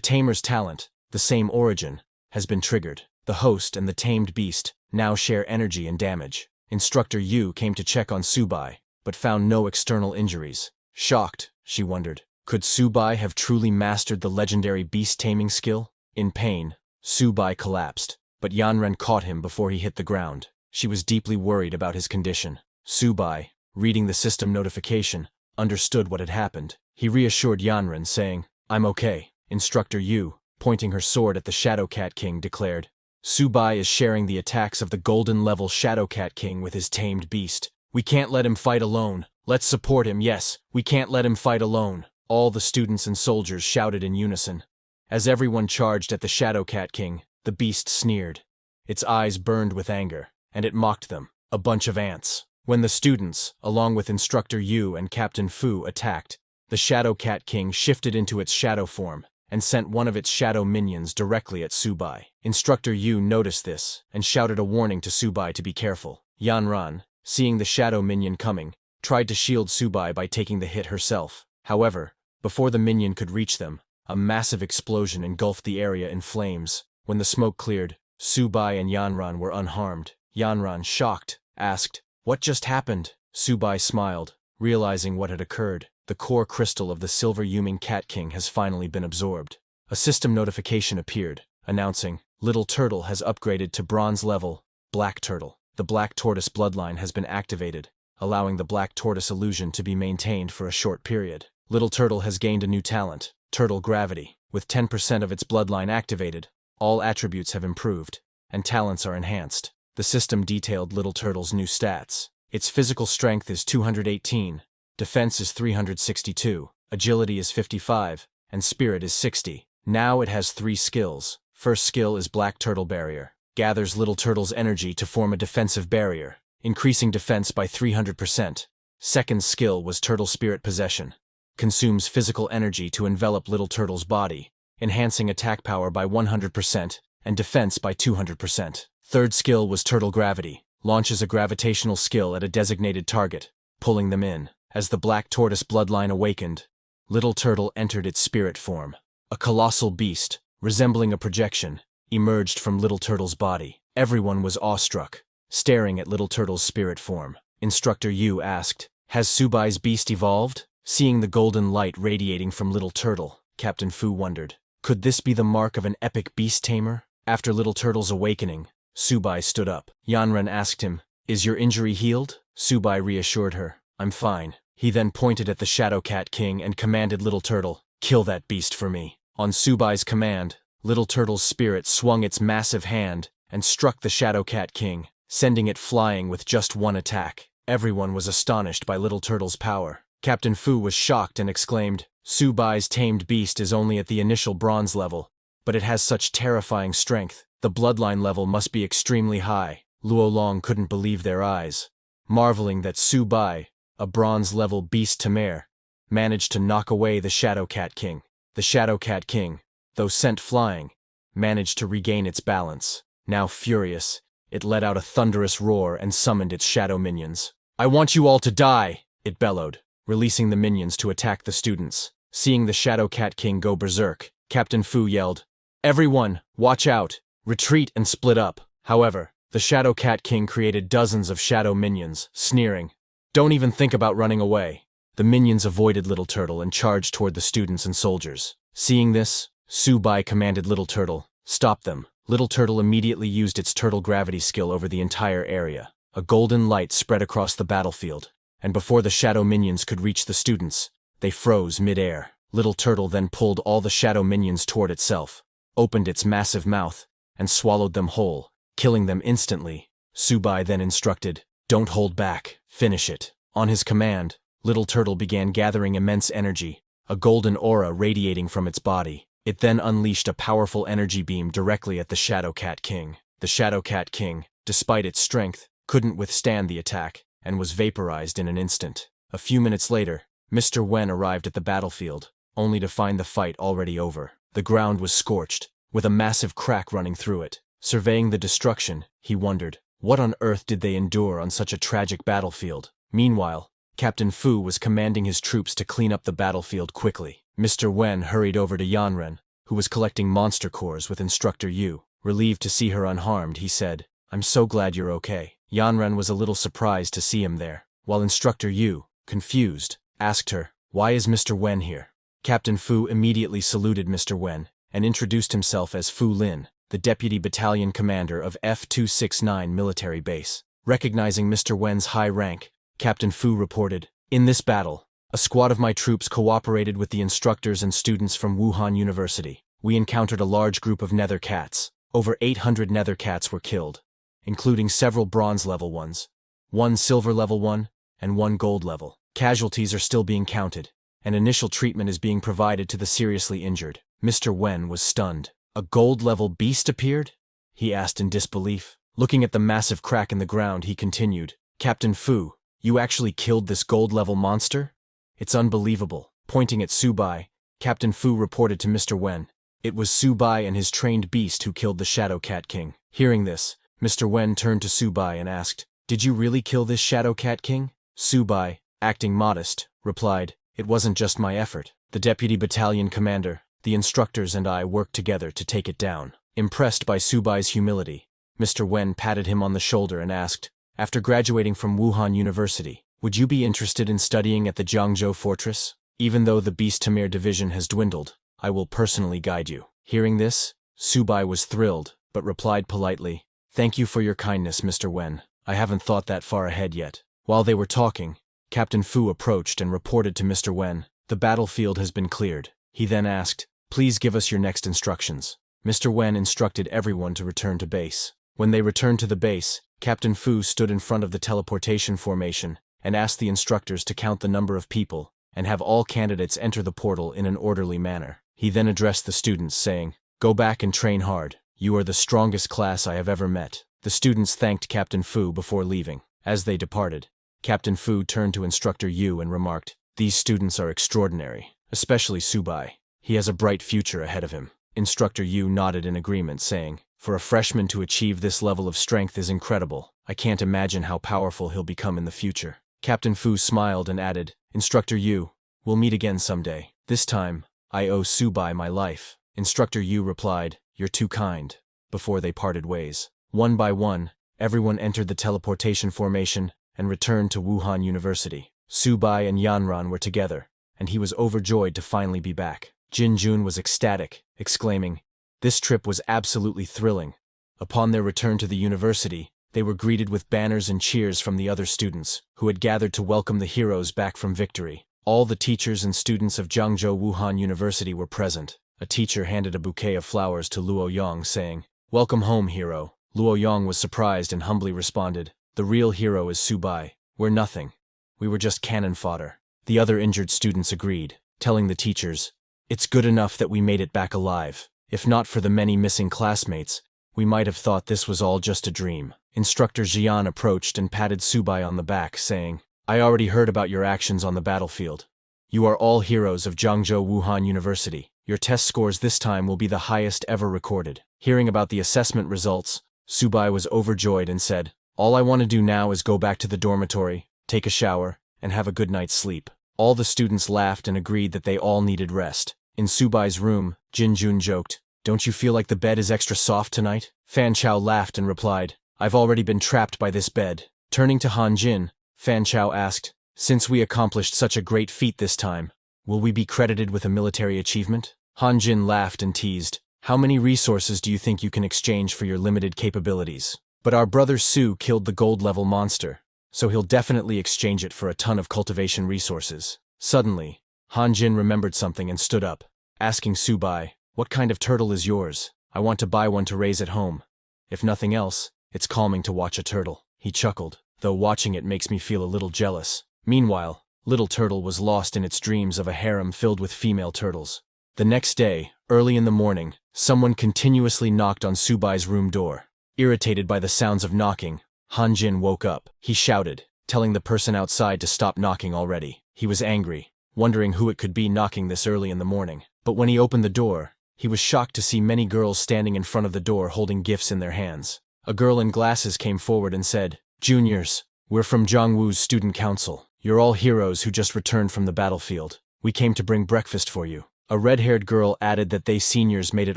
tamer's talent, the same origin, has been triggered. The host and the tamed beast now share energy and damage. Instructor Yu came to check on Su Bai, but found no external injuries. Shocked, she wondered, could Su Bai have truly mastered the legendary beast taming skill? In pain, Su Bai collapsed, but Yanren caught him before he hit the ground. She was deeply worried about his condition. Su Bai, reading the system notification, understood what had happened. He reassured Yanren, saying, "I'm okay." Instructor Yu, pointing her sword at the Shadow Cat King, declared, "Su Bai is sharing the attacks of the golden-level Shadow Cat King with his tamed beast. We can't let him fight alone. Let's support him, yes, we can't let him fight alone." All the students and soldiers shouted in unison. As everyone charged at the Shadow Cat King, the beast sneered. Its eyes burned with anger, and it mocked them, a bunch of ants. When the students, along with Instructor Yu and Captain Fu, attacked, the Shadow Cat King shifted into its shadow form and sent one of its shadow minions directly at Su Bai. Instructor Yu noticed this and shouted a warning to Su Bai to be careful. Yanran, seeing the shadow minion coming, tried to shield Su Bai by taking the hit herself. However, before the minion could reach them, a massive explosion engulfed the area in flames. When the smoke cleared, Su Bai and Yanran were unharmed. Yanran, shocked, asked, "What just happened?" Su Bai smiled, realizing what had occurred. The core crystal of the Silver Yuming Cat King has finally been absorbed. A system notification appeared, announcing, "Little Turtle has upgraded to bronze level, Black Turtle." The Black Tortoise bloodline has been activated, allowing the Black Tortoise illusion to be maintained for a short period. Little Turtle has gained a new talent, Turtle Gravity. With 10% of its bloodline activated, all attributes have improved, and talents are enhanced. The system detailed Little Turtle's new stats. Its physical strength is 218, defense is 362, agility is 55, and spirit is 60. Now it has 3 skills. First skill is Black Turtle Barrier. Gathers Little Turtle's energy to form a defensive barrier, increasing defense by 300%. Second skill was Turtle Spirit Possession. Consumes physical energy to envelop Little Turtle's body, enhancing attack power by 100% and defense by 200%. Third skill was Turtle Gravity. Launches a gravitational skill at a designated target, pulling them in. As the Black Tortoise bloodline awakened, Little Turtle entered its spirit form. A colossal beast, resembling a projection, emerged from Little Turtle's body. Everyone was awestruck, staring at Little Turtle's spirit form. Instructor Yu asked, "Has Su Bai's beast evolved?" Seeing the golden light radiating from Little Turtle, Captain Fu wondered, could this be the mark of an epic beast tamer? After Little Turtle's awakening, Su Bai stood up. Yanren asked him, "Is your injury healed?" Su Bai reassured her, "I'm fine." He then pointed at the Shadow Cat King and commanded Little Turtle, "Kill that beast for me." On Su Bai's command, Little Turtle's spirit swung its massive hand and struck the Shadow Cat King, sending it flying with just one attack. Everyone was astonished by Little Turtle's power. Captain Fu was shocked and exclaimed, "Su Bai's tamed beast is only at the initial bronze level, but it has such terrifying strength. The bloodline level must be extremely high." Luolong couldn't believe their eyes, marveling that Su Bai, a bronze-level beast Tamer, managed to knock away the Shadow Cat King. The Shadow Cat King, though sent flying, managed to regain its balance. Now furious, it let out a thunderous roar and summoned its shadow minions. "I want you all to die!" it bellowed, releasing the minions to attack the students. Seeing the Shadow Cat King go berserk, Captain Fu yelled, "Everyone, watch out! Retreat and split up!" However, the Shadow Cat King created dozens of shadow minions, sneering, "Don't even think about running away." The minions avoided Little Turtle and charged toward the students and soldiers. Seeing this, Su Bai commanded Little Turtle, "Stop them." Little Turtle immediately used its turtle gravity skill over the entire area. A golden light spread across the battlefield, and before the shadow minions could reach the students, they froze mid-air. Little Turtle then pulled all the shadow minions toward itself, opened its massive mouth, and swallowed them whole, killing them instantly. Su Bai then instructed, "Don't hold back, finish it." On his command, Little Turtle began gathering immense energy, a golden aura radiating from its body. It then unleashed a powerful energy beam directly at the Shadow Cat King. The Shadow Cat King, despite its strength, couldn't withstand the attack, and was vaporized in an instant. A few minutes later, Mr. Wen arrived at the battlefield, only to find the fight already over. The ground was scorched, with a massive crack running through it. Surveying the destruction, he wondered, what on earth did they endure on such a tragic battlefield? Meanwhile, Captain Fu was commanding his troops to clean up the battlefield quickly. Mr. Wen hurried over to Yanren, who was collecting monster cores with Instructor Yu. Relieved to see her unharmed, he said, "I'm so glad you're okay." Yanren was a little surprised to see him there, while Instructor Yu, confused, asked her, "Why is Mr. Wen here?" Captain Fu immediately saluted Mr. Wen and introduced himself as Fu Lin, the Deputy Battalion Commander of F-269 Military Base. Recognizing Mr. Wen's high rank, Captain Fu reported, "In this battle, a squad of my troops cooperated with the instructors and students from Wuhan University. We encountered a large group of nether cats. Over 800 nether cats were killed, including several bronze-level ones, 1 silver-level one, and 1 gold-level. Casualties are still being counted, and initial treatment is being provided to the seriously injured." Mr. Wen was stunned. "A gold-level beast appeared?" he asked in disbelief. Looking at the massive crack in the ground, he continued, "Captain Fu, you actually killed this gold-level monster? It's unbelievable." Pointing at Su Bai, Captain Fu reported to Mr. Wen, "It was Su Bai and his trained beast who killed the Shadow Cat King." Hearing this, Mr. Wen turned to Su Bai and asked, "Did you really kill this Shadow Cat King?" Su Bai, acting modest, replied, "It wasn't just my effort. The Deputy Battalion Commander, the instructors and I worked together to take it down." Impressed by Su Bai's humility, Mr. Wen patted him on the shoulder and asked, "After graduating from Wuhan University, would you be interested in studying at the Jiangzhou Fortress? Even though the Beast Tamer division has dwindled, I will personally guide you." Hearing this, Su Bai was thrilled, but replied politely, "Thank you for your kindness, Mr. Wen. I haven't thought that far ahead yet." While they were talking, Captain Fu approached and reported to Mr. Wen, "The battlefield has been cleared." He then asked, "Please give us your next instructions." Mr. Wen instructed everyone to return to base. When they returned to the base, Captain Fu stood in front of the teleportation formation and asked the instructors to count the number of people and have all candidates enter the portal in an orderly manner. He then addressed the students, saying, "Go back and train hard. You are the strongest class I have ever met." The students thanked Captain Fu before leaving. As they departed, Captain Fu turned to Instructor Yu and remarked, "These students are extraordinary, especially Su Bai. He has a bright future ahead of him." Instructor Yu nodded in agreement, saying, "For a freshman to achieve this level of strength is incredible. I can't imagine how powerful he'll become in the future." Captain Fu smiled and added, "Instructor Yu, we'll meet again someday. This time, I owe Su Bai my life." Instructor Yu replied, "You're too kind," before they parted ways. One by one, everyone entered the teleportation formation and returned to Wuhan University. Su Bai and Yanran were together, and he was overjoyed to finally be back. Jin Jun was ecstatic, exclaiming, "This trip was absolutely thrilling." Upon their return to the university, they were greeted with banners and cheers from the other students, who had gathered to welcome the heroes back from victory. All the teachers and students of Jiangzhou Wuhan University were present. A teacher handed a bouquet of flowers to Luo Yong, saying, "Welcome home, hero." Luo Yong was surprised and humbly responded, "The real hero is Su Bai. We're nothing. We were just cannon fodder." The other injured students agreed, telling the teachers, "It's good enough that we made it back alive. If not for the many missing classmates, we might have thought this was all just a dream." Instructor Jian approached and patted Subai on the back, saying, "I already heard about your actions on the battlefield. You are all heroes of Zhangzhou Wuhan University. Your test scores this time will be the highest ever recorded." Hearing about the assessment results, Subai was overjoyed and said, "All I want to do now is go back to the dormitory, take a shower, and have a good night's sleep." All the students laughed and agreed that they all needed rest. In Subai's room, Jinjun joked, "Don't you feel like the bed is extra soft tonight?" Fan Chao laughed and replied, "I've already been trapped by this bed." Turning to Han Jin, Fan Chao asked, "Since we accomplished such a great feat this time, will we be credited with a military achievement?" Han Jin laughed and teased, "How many resources do you think you can exchange for your limited capabilities? But our brother Su killed the gold-level monster, so he'll definitely exchange it for a ton of cultivation resources." Suddenly, Han Jin remembered something and stood up, asking Subai, "What kind of turtle is yours? I want to buy one to raise at home. If nothing else, it's calming to watch a turtle." He chuckled, "Though watching it makes me feel a little jealous." Meanwhile, Little Turtle was lost in its dreams of a harem filled with female turtles. The next day, early in the morning, someone continuously knocked on Subai's room door. Irritated by the sounds of knocking, Han Jin woke up. He shouted, telling the person outside to stop knocking already. He was angry, wondering who it could be knocking this early in the morning. But when he opened the door, he was shocked to see many girls standing in front of the door holding gifts in their hands. A girl in glasses came forward and said, "Juniors, we're from Zhongwu's student council. You're all heroes who just returned from the battlefield. We came to bring breakfast for you." A red-haired girl added that they seniors made it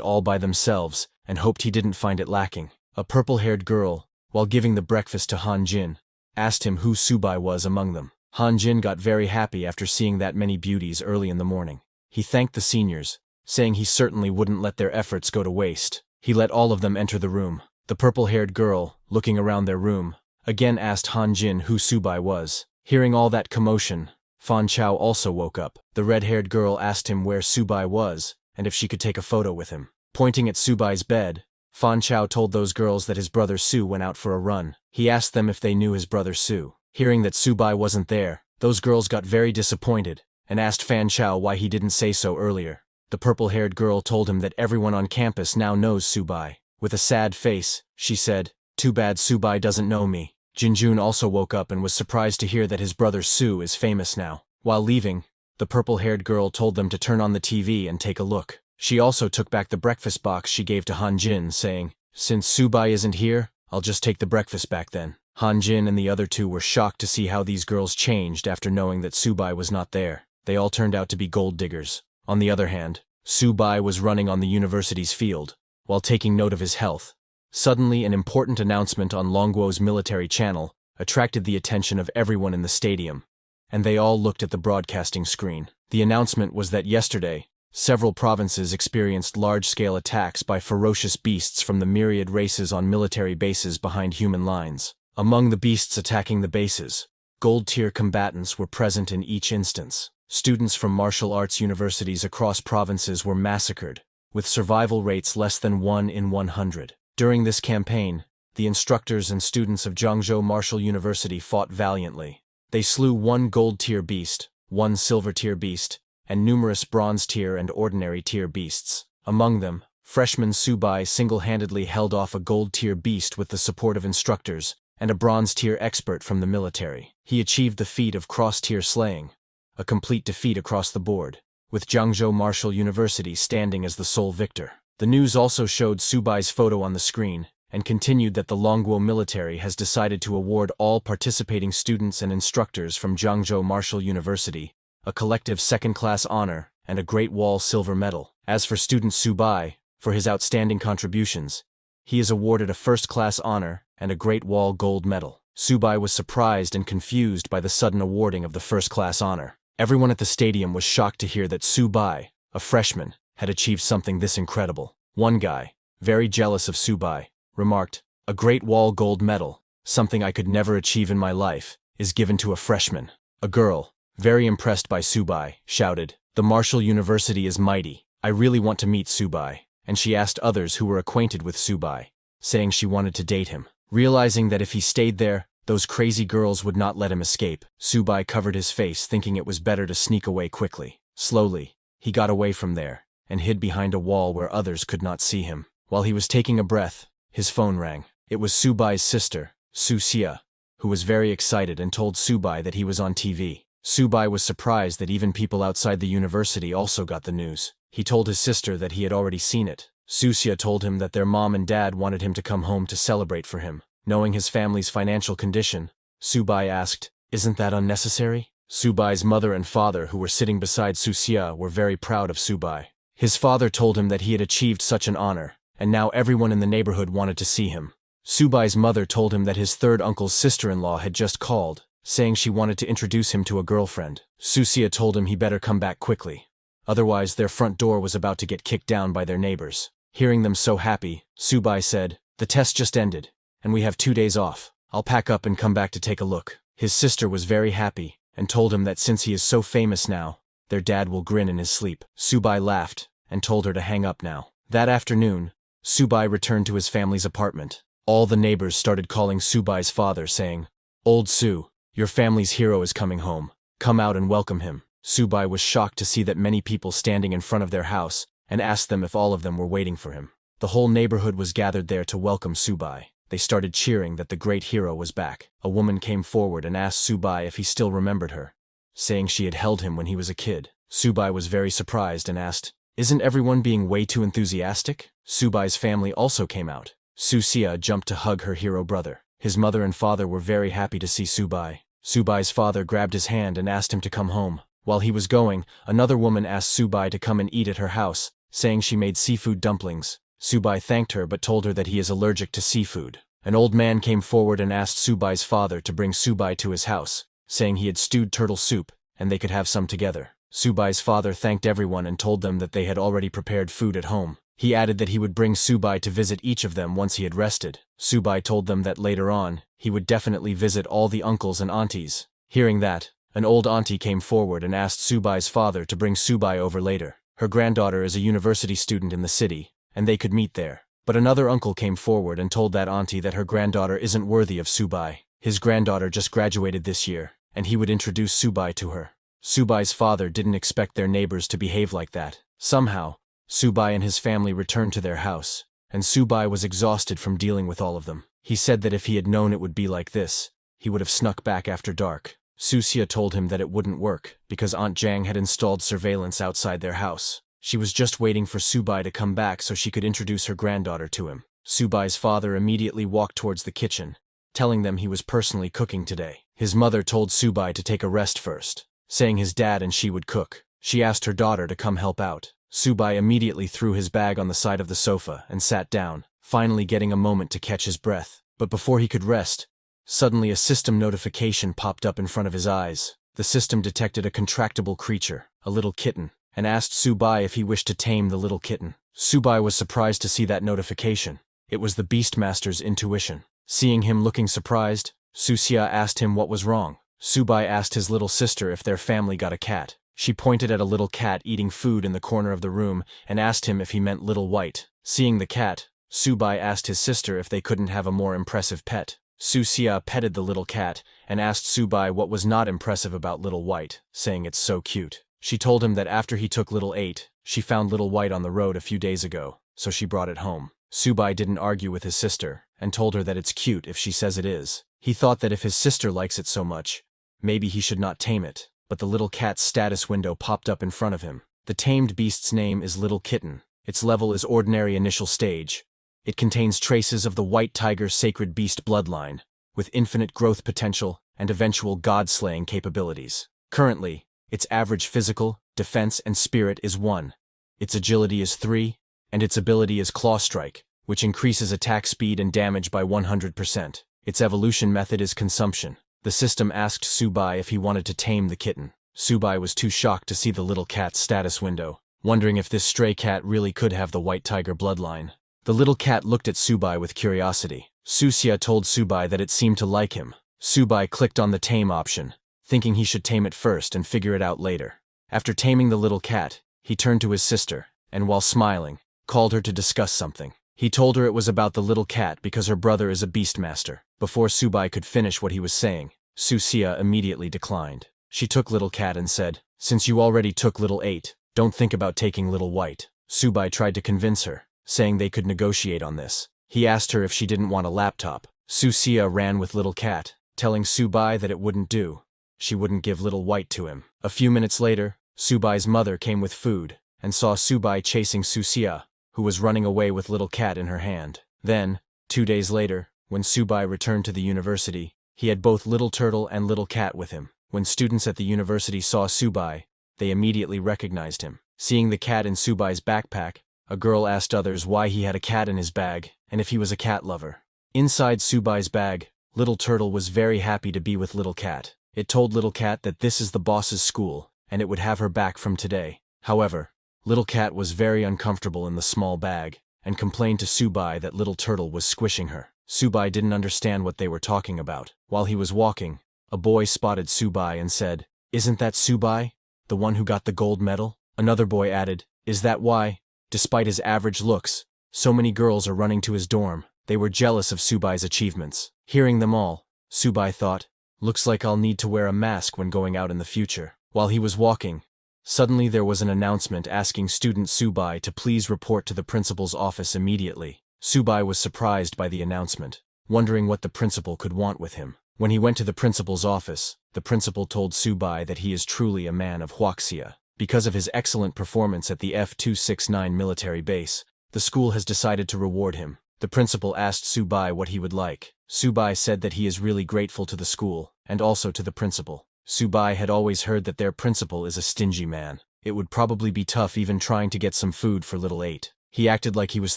all by themselves and hoped he didn't find it lacking. A purple-haired girl, while giving the breakfast to Han Jin, asked him who Subai was among them. Han Jin got very happy after seeing that many beauties early in the morning. He thanked the seniors, saying he certainly wouldn't let their efforts go to waste. He let all of them enter the room. The purple-haired girl, looking around their room, again asked Han Jin who Subai was. Hearing all that commotion, Fan Chao also woke up. The red-haired girl asked him where Subai was and if she could take a photo with him. Pointing at Subai's bed, Fan Chao told those girls that his brother Su went out for a run. He asked them if they knew his brother Su. Hearing that Subai wasn't there, those girls got very disappointed and asked Fan Chao why he didn't say so earlier. The purple-haired girl told him that everyone on campus now knows Subai. With a sad face, she said, "Too bad Subai doesn't know me." Jinjun also woke up and was surprised to hear that his brother Su is famous now. While leaving, the purple-haired girl told them to turn on the TV and take a look. She also took back the breakfast box she gave to Han Jin, saying, "Since Subai isn't here, I'll just take the breakfast back then." Han Jin and the other two were shocked to see how these girls changed after knowing that Subai was not there. They all turned out to be gold diggers. On the other hand, Subai was running on the university's field, while taking note of his health. Suddenly, an important announcement on Longguo's military channel attracted the attention of everyone in the stadium, and they all looked at the broadcasting screen. The announcement was that yesterday, several provinces experienced large-scale attacks by ferocious beasts from the myriad races on military bases behind human lines. Among the beasts attacking the bases, gold-tier combatants were present in each instance. Students from martial arts universities across provinces were massacred, with survival rates less than 1 in 100. During this campaign, the instructors and students of Zhangzhou Martial University fought valiantly. They slew 1 gold-tier beast, 1 silver-tier beast, and numerous bronze-tier and ordinary-tier beasts. Among them, freshman Subai single-handedly held off a gold-tier beast with the support of instructors and a bronze-tier expert from the military. He achieved the feat of cross-tier slaying, a complete defeat across the board, with Zhangzhou Martial University standing as the sole victor. The news also showed Subai's photo on the screen and continued that the Longguo military has decided to award all participating students and instructors from Zhangzhou Martial University a collective second-class honor and a Great Wall silver medal. As for student Subai, for his outstanding contributions, he is awarded a first-class honor and a Great Wall gold medal. Subai was surprised and confused by the sudden awarding of the first-class honor. Everyone at the stadium was shocked to hear that Subai, a freshman, had achieved something this incredible. One guy, very jealous of Subai, remarked, "A Great Wall gold medal, something I could never achieve in my life, is given to a freshman." A girl, very impressed by Subai, shouted, "The Martial University is mighty. I really want to meet Subai." And she asked others who were acquainted with Subai, saying she wanted to date him. Realizing that if he stayed there, those crazy girls would not let him escape, Subai covered his face, thinking it was better to sneak away quickly. Slowly, he got away from there and hid behind a wall where others could not see him. While he was taking a breath, his phone rang. It was Subai's sister, Susia, who was very excited and told Subai that he was on TV. Subai was surprised that even people outside the university also got the news. He told his sister that he had already seen it. Susia told him that their mom and dad wanted him to come home to celebrate for him. Knowing his family's financial condition, Subai asked, "Isn't that unnecessary?" Subai's mother and father, who were sitting beside Susia, were very proud of Subai. His father told him that he had achieved such an honor, and now everyone in the neighborhood wanted to see him. Subai's mother told him that his third uncle's sister-in-law had just called, saying she wanted to introduce him to a girlfriend. Susia told him he better come back quickly. Otherwise, their front door was about to get kicked down by their neighbors. Hearing them so happy, Subai said, "The test just ended, and we have 2 days off. I'll pack up and come back to take a look." His sister was very happy, and told him that since he is so famous now, their dad will grin in his sleep. Subai laughed, and told her to hang up now. That afternoon, Subai returned to his family's apartment. All the neighbors started calling Subai's father, saying, "Old Su, your family's hero is coming home. Come out and welcome him." Subai was shocked to see that many people standing in front of their house, and asked them if all of them were waiting for him. The whole neighborhood was gathered there to welcome Subai. They started cheering that the great hero was back. A woman came forward and asked Subai if he still remembered her, saying she had held him when he was a kid. Subai was very surprised and asked, "Isn't everyone being way too enthusiastic?" Subai's family also came out. Susia jumped to hug her hero brother. His mother and father were very happy to see Subai. Subai's father grabbed his hand and asked him to come home. While he was going, another woman asked Subai to come and eat at her house, saying she made seafood dumplings. Subai thanked her but told her that he is allergic to seafood. An old man came forward and asked Subai's father to bring Subai to his house, saying he had stewed turtle soup, and they could have some together. Subai's father thanked everyone and told them that they had already prepared food at home. He added that he would bring Subai to visit each of them once he had rested. Subai told them that later on, he would definitely visit all the uncles and aunties. Hearing that, an old auntie came forward and asked Subai's father to bring Subai over later. Her granddaughter is a university student in the city, and they could meet there. But another uncle came forward and told that auntie that her granddaughter isn't worthy of Subai. His granddaughter just graduated this year, and he would introduce Subai to her. Subai's father didn't expect their neighbors to behave like that. Somehow, Subai and his family returned to their house, and Subai was exhausted from dealing with all of them. He said that if he had known it would be like this, he would have snuck back after dark. Susia told him that it wouldn't work, because Aunt Jang had installed surveillance outside their house. She was just waiting for Subai to come back so she could introduce her granddaughter to him. Subai's father immediately walked towards the kitchen, telling them he was personally cooking today. His mother told Subai to take a rest first, saying his dad and she would cook. She asked her daughter to come help out. Subai immediately threw his bag on the side of the sofa and sat down, finally getting a moment to catch his breath. But before he could rest, suddenly a system notification popped up in front of his eyes. The system detected a contractible creature, a little kitten, and asked Subai if he wished to tame the little kitten. Subai was surprised to see that notification. It was the Beastmaster's intuition. Seeing him looking surprised, Susia asked him what was wrong. Subai asked his little sister if their family got a cat. She pointed at a little cat eating food in the corner of the room and asked him if he meant Little White. Seeing the cat, Subai asked his sister if they couldn't have a more impressive pet. Susia petted the little cat and asked Subai what was not impressive about Little White, saying it's so cute. She told him that after he took Little 8, she found Little White on the road a few days ago, so she brought it home. Subai didn't argue with his sister and told her that it's cute if she says it is. He thought that if his sister likes it so much, maybe he should not tame it. But the little cat's status window popped up in front of him. The tamed beast's name is Little Kitten. Its level is Ordinary Initial Stage. It contains traces of the White Tiger Sacred Beast bloodline, with infinite growth potential and eventual god-slaying capabilities. Currently, its average physical, defense, and spirit is 1. Its agility is 3, and its ability is Claw Strike, which increases attack speed and damage by 100%. Its evolution method is consumption. The system asked Subai if he wanted to tame the kitten. Subai was too shocked to see the little cat's status window, wondering if this stray cat really could have the White Tiger bloodline. The little cat looked at Subai with curiosity. Susia told Subai that it seemed to like him. Subai clicked on the tame option, thinking he should tame it first and figure it out later. After taming the little cat, he turned to his sister, and while smiling, called her to discuss something. He told her it was about the little cat because her brother is a beastmaster. Before Subai could finish what he was saying, Susia immediately declined. She took Little Cat and said, "Since you already took Little 8, don't think about taking Little White." Subai tried to convince her, saying they could negotiate on this. He asked her if she didn't want a laptop. Susia ran with little cat, telling Subai that it wouldn't do. She wouldn't give little white to him. A few minutes later, Subai's mother came with food and saw Subai chasing Susia, who was running away with little cat in her hand. Then, 2 days later, when Subai returned to the university, he had both Little Turtle and Little Cat with him. When students at the university saw Subai, they immediately recognized him. Seeing the cat in Subai's backpack, a girl asked others why he had a cat in his bag and if he was a cat lover. Inside Subai's bag, Little Turtle was very happy to be with Little Cat. It told Little Cat that this is the boss's school and it would have her back from today. However, Little Cat was very uncomfortable in the small bag and complained to Subai that Little Turtle was squishing her. Subai didn't understand what they were talking about. While he was walking, a boy spotted Subai and said, "Isn't that Subai, the one who got the gold medal?" Another boy added, "Is that why, despite his average looks, so many girls are running to his dorm?" They were jealous of Subai's achievements. Hearing them all, Subai thought, "Looks like I'll need to wear a mask when going out in the future." While he was walking, suddenly there was an announcement asking student Subai to please report to the principal's office immediately. Subai was surprised by the announcement, wondering what the principal could want with him. When he went to the principal's office, the principal told Subai that he is truly a man of Huaxia. Because of his excellent performance at the F-269 military base, the school has decided to reward him. The principal asked Subai what he would like. Subai said that he is really grateful to the school, and also to the principal. Subai had always heard that their principal is a stingy man. It would probably be tough even trying to get some food for little 8. He acted like he was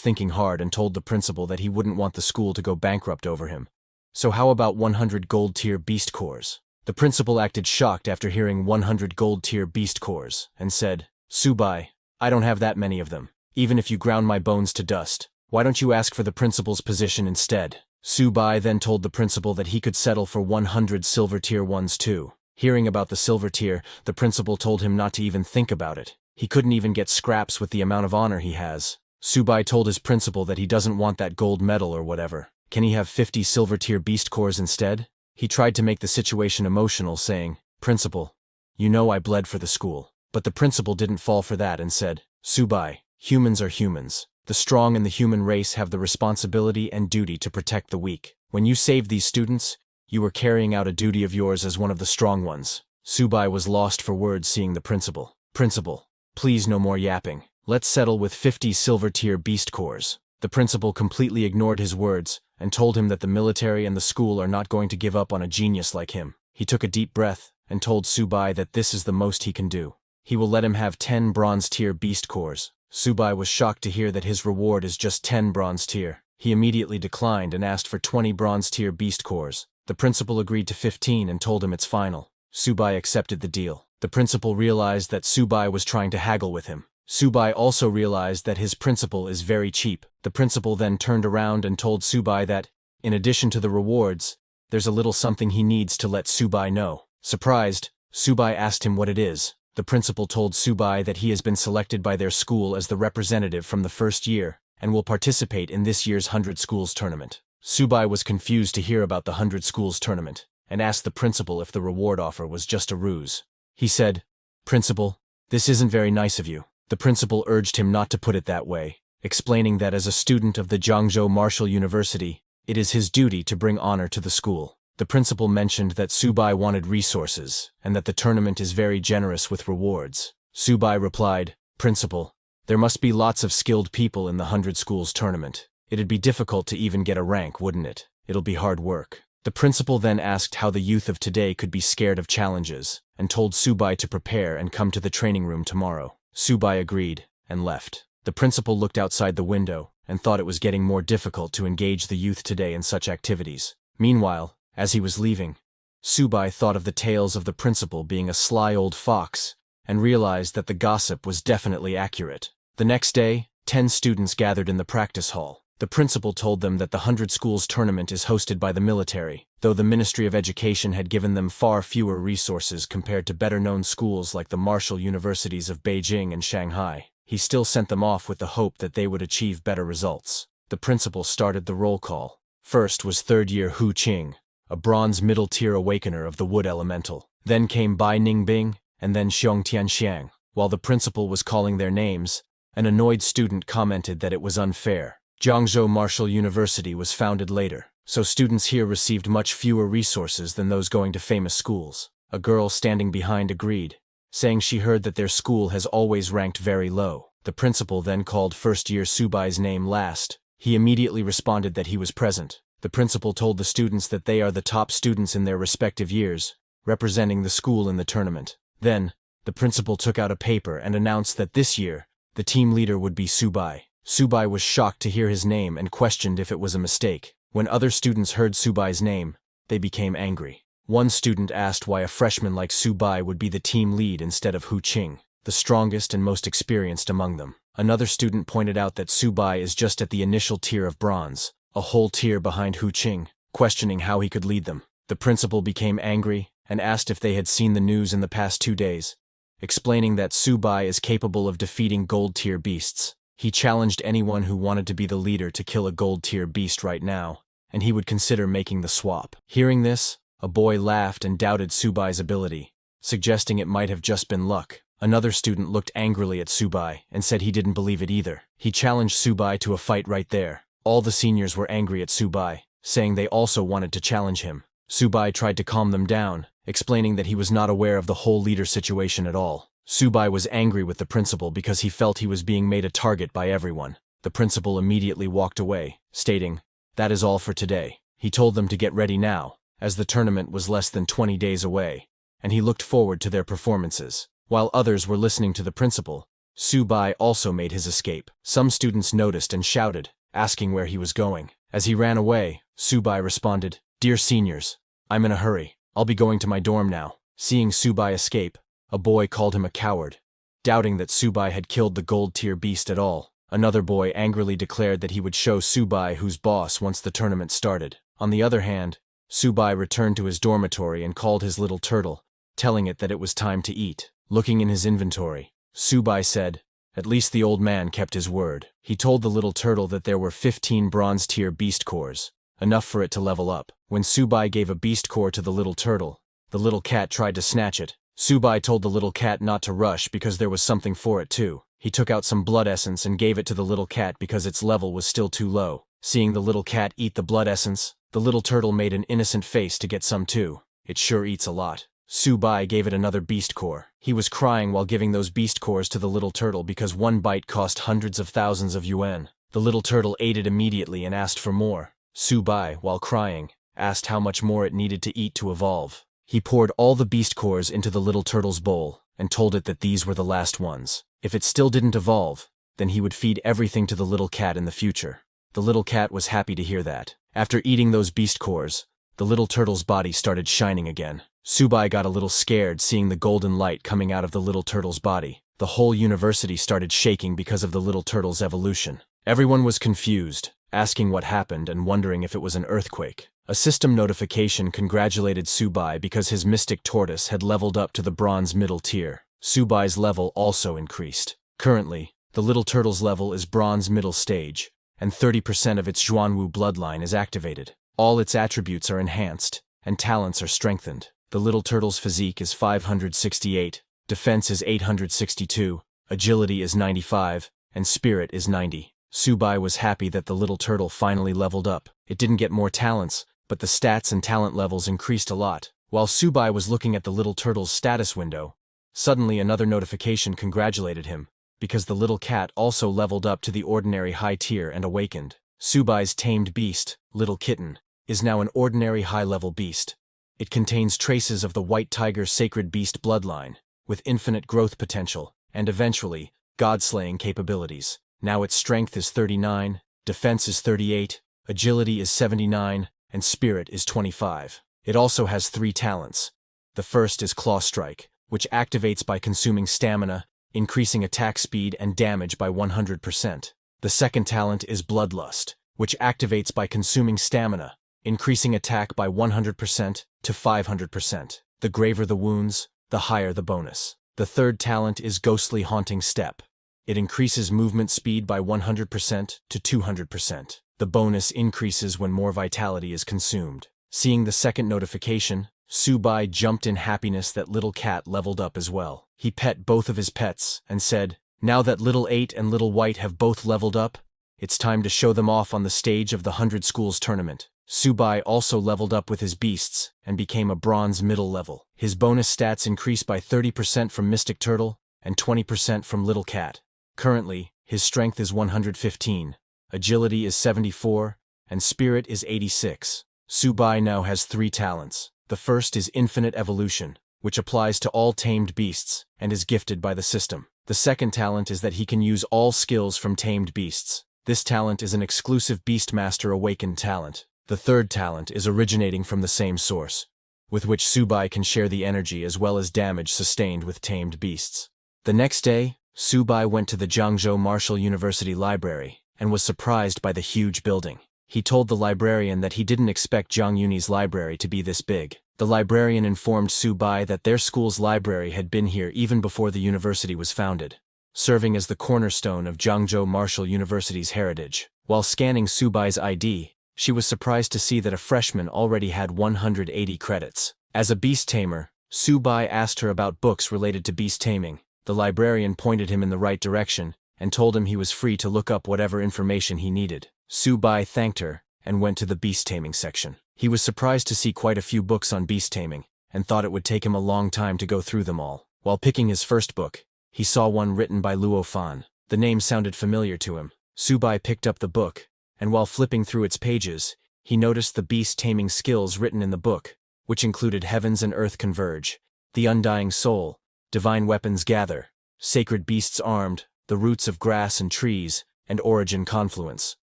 thinking hard and told the principal that he wouldn't want the school to go bankrupt over him. "So how about 100 gold tier beast cores?" The principal acted shocked after hearing 100 gold tier beast cores, and said, "Subai, I don't have that many of them. Even if you ground my bones to dust, why don't you ask for the principal's position instead?" Subai then told the principal that he could settle for 100 silver tier ones too. Hearing about the silver tier, the principal told him not to even think about it. He couldn't even get scraps with the amount of honor he has. Subai told his principal that he doesn't want that gold medal or whatever. Can he have 50 silver tier beast cores instead? He tried to make the situation emotional, saying, "Principal, you know I bled for the school." But the principal didn't fall for that and said, "Subai, humans are humans. The strong in the human race have the responsibility and duty to protect the weak. When you saved these students, you were carrying out a duty of yours as one of the strong ones." Subai was lost for words seeing the principal. "Principal, please no more yapping. Let's settle with 50 silver tier beast cores." The principal completely ignored his words and told him that the military and the school are not going to give up on a genius like him. He took a deep breath and told Subai that this is the most he can do. He will let him have 10 bronze tier beast cores. Subai was shocked to hear that his reward is just 10 bronze tier. He immediately declined and asked for 20 bronze tier beast cores. The principal agreed to 15 and told him it's final. Subai accepted the deal. The principal realized that Subai was trying to haggle with him. Subai also realized that his principal is very cheap. The principal then turned around and told Subai that, in addition to the rewards, there's a little something he needs to let Subai know. Surprised, Subai asked him what it is. The principal told Subai that he has been selected by their school as the representative from the first year and will participate in this year's 100 Schools tournament. Subai was confused to hear about the 100 Schools tournament and asked the principal if the reward offer was just a ruse. He said, "Principal, this isn't very nice of you." The principal urged him not to put it that way, explaining that as a student of the Jiangzhou Martial University, it is his duty to bring honor to the school. The principal mentioned that Subai wanted resources and that the tournament is very generous with rewards. Subai replied, "Principal, there must be lots of skilled people in the 100 Schools tournament. It'd be difficult to even get a rank, wouldn't it? It'll be hard work." The principal then asked how the youth of today could be scared of challenges and told Subai to prepare and come to the training room tomorrow. Subai agreed and left. The principal looked outside the window and thought it was getting more difficult to engage the youth today in such activities. Meanwhile, as he was leaving, Subai thought of the tales of the principal being a sly old fox and realized that the gossip was definitely accurate. The next day, 10 students gathered in the practice hall. The principal told them that the 100 Schools tournament is hosted by the military, though the Ministry of Education had given them far fewer resources compared to better-known schools like the martial universities of Beijing and Shanghai. He still sent them off with the hope that they would achieve better results. The principal started the roll call. First was third-year Hu Qing, a bronze middle-tier awakener of the wood elemental. Then came Bai Ningbing, and then Xiong Tianxiang. While the principal was calling their names, an annoyed student commented that it was unfair. Jiangzhou Martial University was founded later, so students here received much fewer resources than those going to famous schools. A girl standing behind agreed, saying she heard that their school has always ranked very low. The principal then called first-year Subai's name last. He immediately responded that he was present. The principal told the students that they are the top students in their respective years, representing the school in the tournament. Then, the principal took out a paper and announced that this year, the team leader would be Subai. Subai was shocked to hear his name and questioned if it was a mistake. When other students heard Subai's name, they became angry. One student asked why a freshman like Subai would be the team lead instead of Hu Qing, the strongest and most experienced among them. Another student pointed out that Subai is just at the initial tier of bronze, a whole tier behind Hu Qing, questioning how he could lead them. The principal became angry and asked if they had seen the news in the past 2 days, explaining that Subai is capable of defeating gold-tier beasts. He challenged anyone who wanted to be the leader to kill a gold-tier beast right now, and he would consider making the swap. Hearing this, a boy laughed and doubted Subai's ability, suggesting it might have just been luck. Another student looked angrily at Subai and said he didn't believe it either. He challenged Subai to a fight right there. All the seniors were angry at Subai, saying they also wanted to challenge him. Subai tried to calm them down, explaining that he was not aware of the whole leader situation at all. Subai was angry with the principal because he felt he was being made a target by everyone. The principal immediately walked away, stating, "That is all for today." He told them to get ready now, as the tournament was less than 20 days away, and he looked forward to their performances. While others were listening to the principal, Subai also made his escape. Some students noticed and shouted, asking where he was going. As he ran away, Subai responded, "Dear seniors, I'm in a hurry. I'll be going to my dorm now." Seeing Subai escape, a boy called him a coward, doubting that Subai had killed the gold-tier beast at all. Another boy angrily declared that he would show Subai who's boss once the tournament started. On the other hand, Subai returned to his dormitory and called his little turtle, telling it that it was time to eat. Looking in his inventory, Subai said, "At least the old man kept his word." He told the little turtle that there were 15 bronze-tier beast cores, enough for it to level up. When Subai gave a beast core to the little turtle, the little cat tried to snatch it. Subai told the little cat not to rush because there was something for it too. He took out some blood essence and gave it to the little cat because its level was still too low. Seeing the little cat eat the blood essence, the little turtle made an innocent face to get some too. It sure eats a lot. Subai gave it another beast core. He was crying while giving those beast cores to the little turtle because one bite cost hundreds of thousands of yuan. The little turtle ate it immediately and asked for more. Subai, while crying, asked how much more it needed to eat to evolve. He poured all the beast cores into the little turtle's bowl and told it that these were the last ones. If it still didn't evolve, then he would feed everything to the little cat in the future. The little cat was happy to hear that. After eating those beast cores, the little turtle's body started shining again. Subai got a little scared seeing the golden light coming out of the little turtle's body. The whole university started shaking because of the little turtle's evolution. Everyone was confused, asking what happened and wondering if it was an earthquake. A system notification congratulated Subai because his mystic tortoise had leveled up to the bronze middle tier. Subai's level also increased. Currently, the little turtle's level is bronze middle stage, and 30% of its Xuanwu bloodline is activated. All its attributes are enhanced, and talents are strengthened. The little turtle's physique is 568, defense is 862, agility is 95, and spirit is 90. Subai was happy that the little turtle finally leveled up. It didn't get more talents, but the stats and talent levels increased a lot. While Subai was looking at the little turtle's status window, suddenly another notification congratulated him, because the little cat also leveled up to the ordinary high tier and awakened. Subai's tamed beast, Little Kitten, is now an ordinary high-level beast. It contains traces of the White Tiger Sacred Beast bloodline, with infinite growth potential, and eventually, god-slaying capabilities. Now its strength is 39, defense is 38, agility is 79, and spirit is 25. It also has 3 talents. The first is Claw Strike, which activates by consuming stamina, increasing attack speed and damage by 100%. The second talent is Bloodlust, which activates by consuming stamina, increasing attack by 100% to 500%. The graver the wounds, the higher the bonus. The third talent is Ghostly Haunting Step. It increases movement speed by 100% to 200%. The bonus increases when more vitality is consumed. Seeing the second notification, Subai jumped in happiness that Little Cat leveled up as well. He pet both of his pets and said, "Now that Little 8 and Little White have both leveled up, It's time to show them off on the stage of the 100 Schools tournament. Subai also leveled up with his beasts and became a bronze middle level. His bonus stats increased by 30% from Mystic Turtle and 20% from Little Cat. Currently, his strength is 115, agility is 74, and spirit is 86. Subai now has 3 talents. The first is Infinite Evolution, which applies to all tamed beasts and is gifted by the system. The second talent is that he can use all skills from tamed beasts. This talent is an exclusive Beastmaster Awakened talent. The third talent is originating from the same source, with which Subai can share the energy as well as damage sustained with tamed beasts. The next day, Subai went to the Jiangzhou Martial University Library and was surprised by the huge building. He told the librarian that he didn't expect Jiang Yunyi's library to be this big. The librarian informed Subai that their school's library had been here even before the university was founded, serving as the cornerstone of Jiangzhou Martial University's heritage. While scanning Subai's ID, she was surprised to see that a freshman already had 180 credits. As a beast tamer, Subai asked her about books related to beast taming. The librarian pointed him in the right direction and told him he was free to look up whatever information he needed. Subai thanked her and went to the beast taming section. He was surprised to see quite a few books on beast taming and thought it would take him a long time to go through them all. While picking his first book, he saw one written by Luo Fan. The name sounded familiar to him. Subai picked up the book, and while flipping through its pages, he noticed the beast taming skills written in the book, which included Heavens and Earth Converge, The Undying Soul, Divine Weapons Gather, Sacred Beasts Armed, The Roots of Grass and Trees, and Origin Confluence.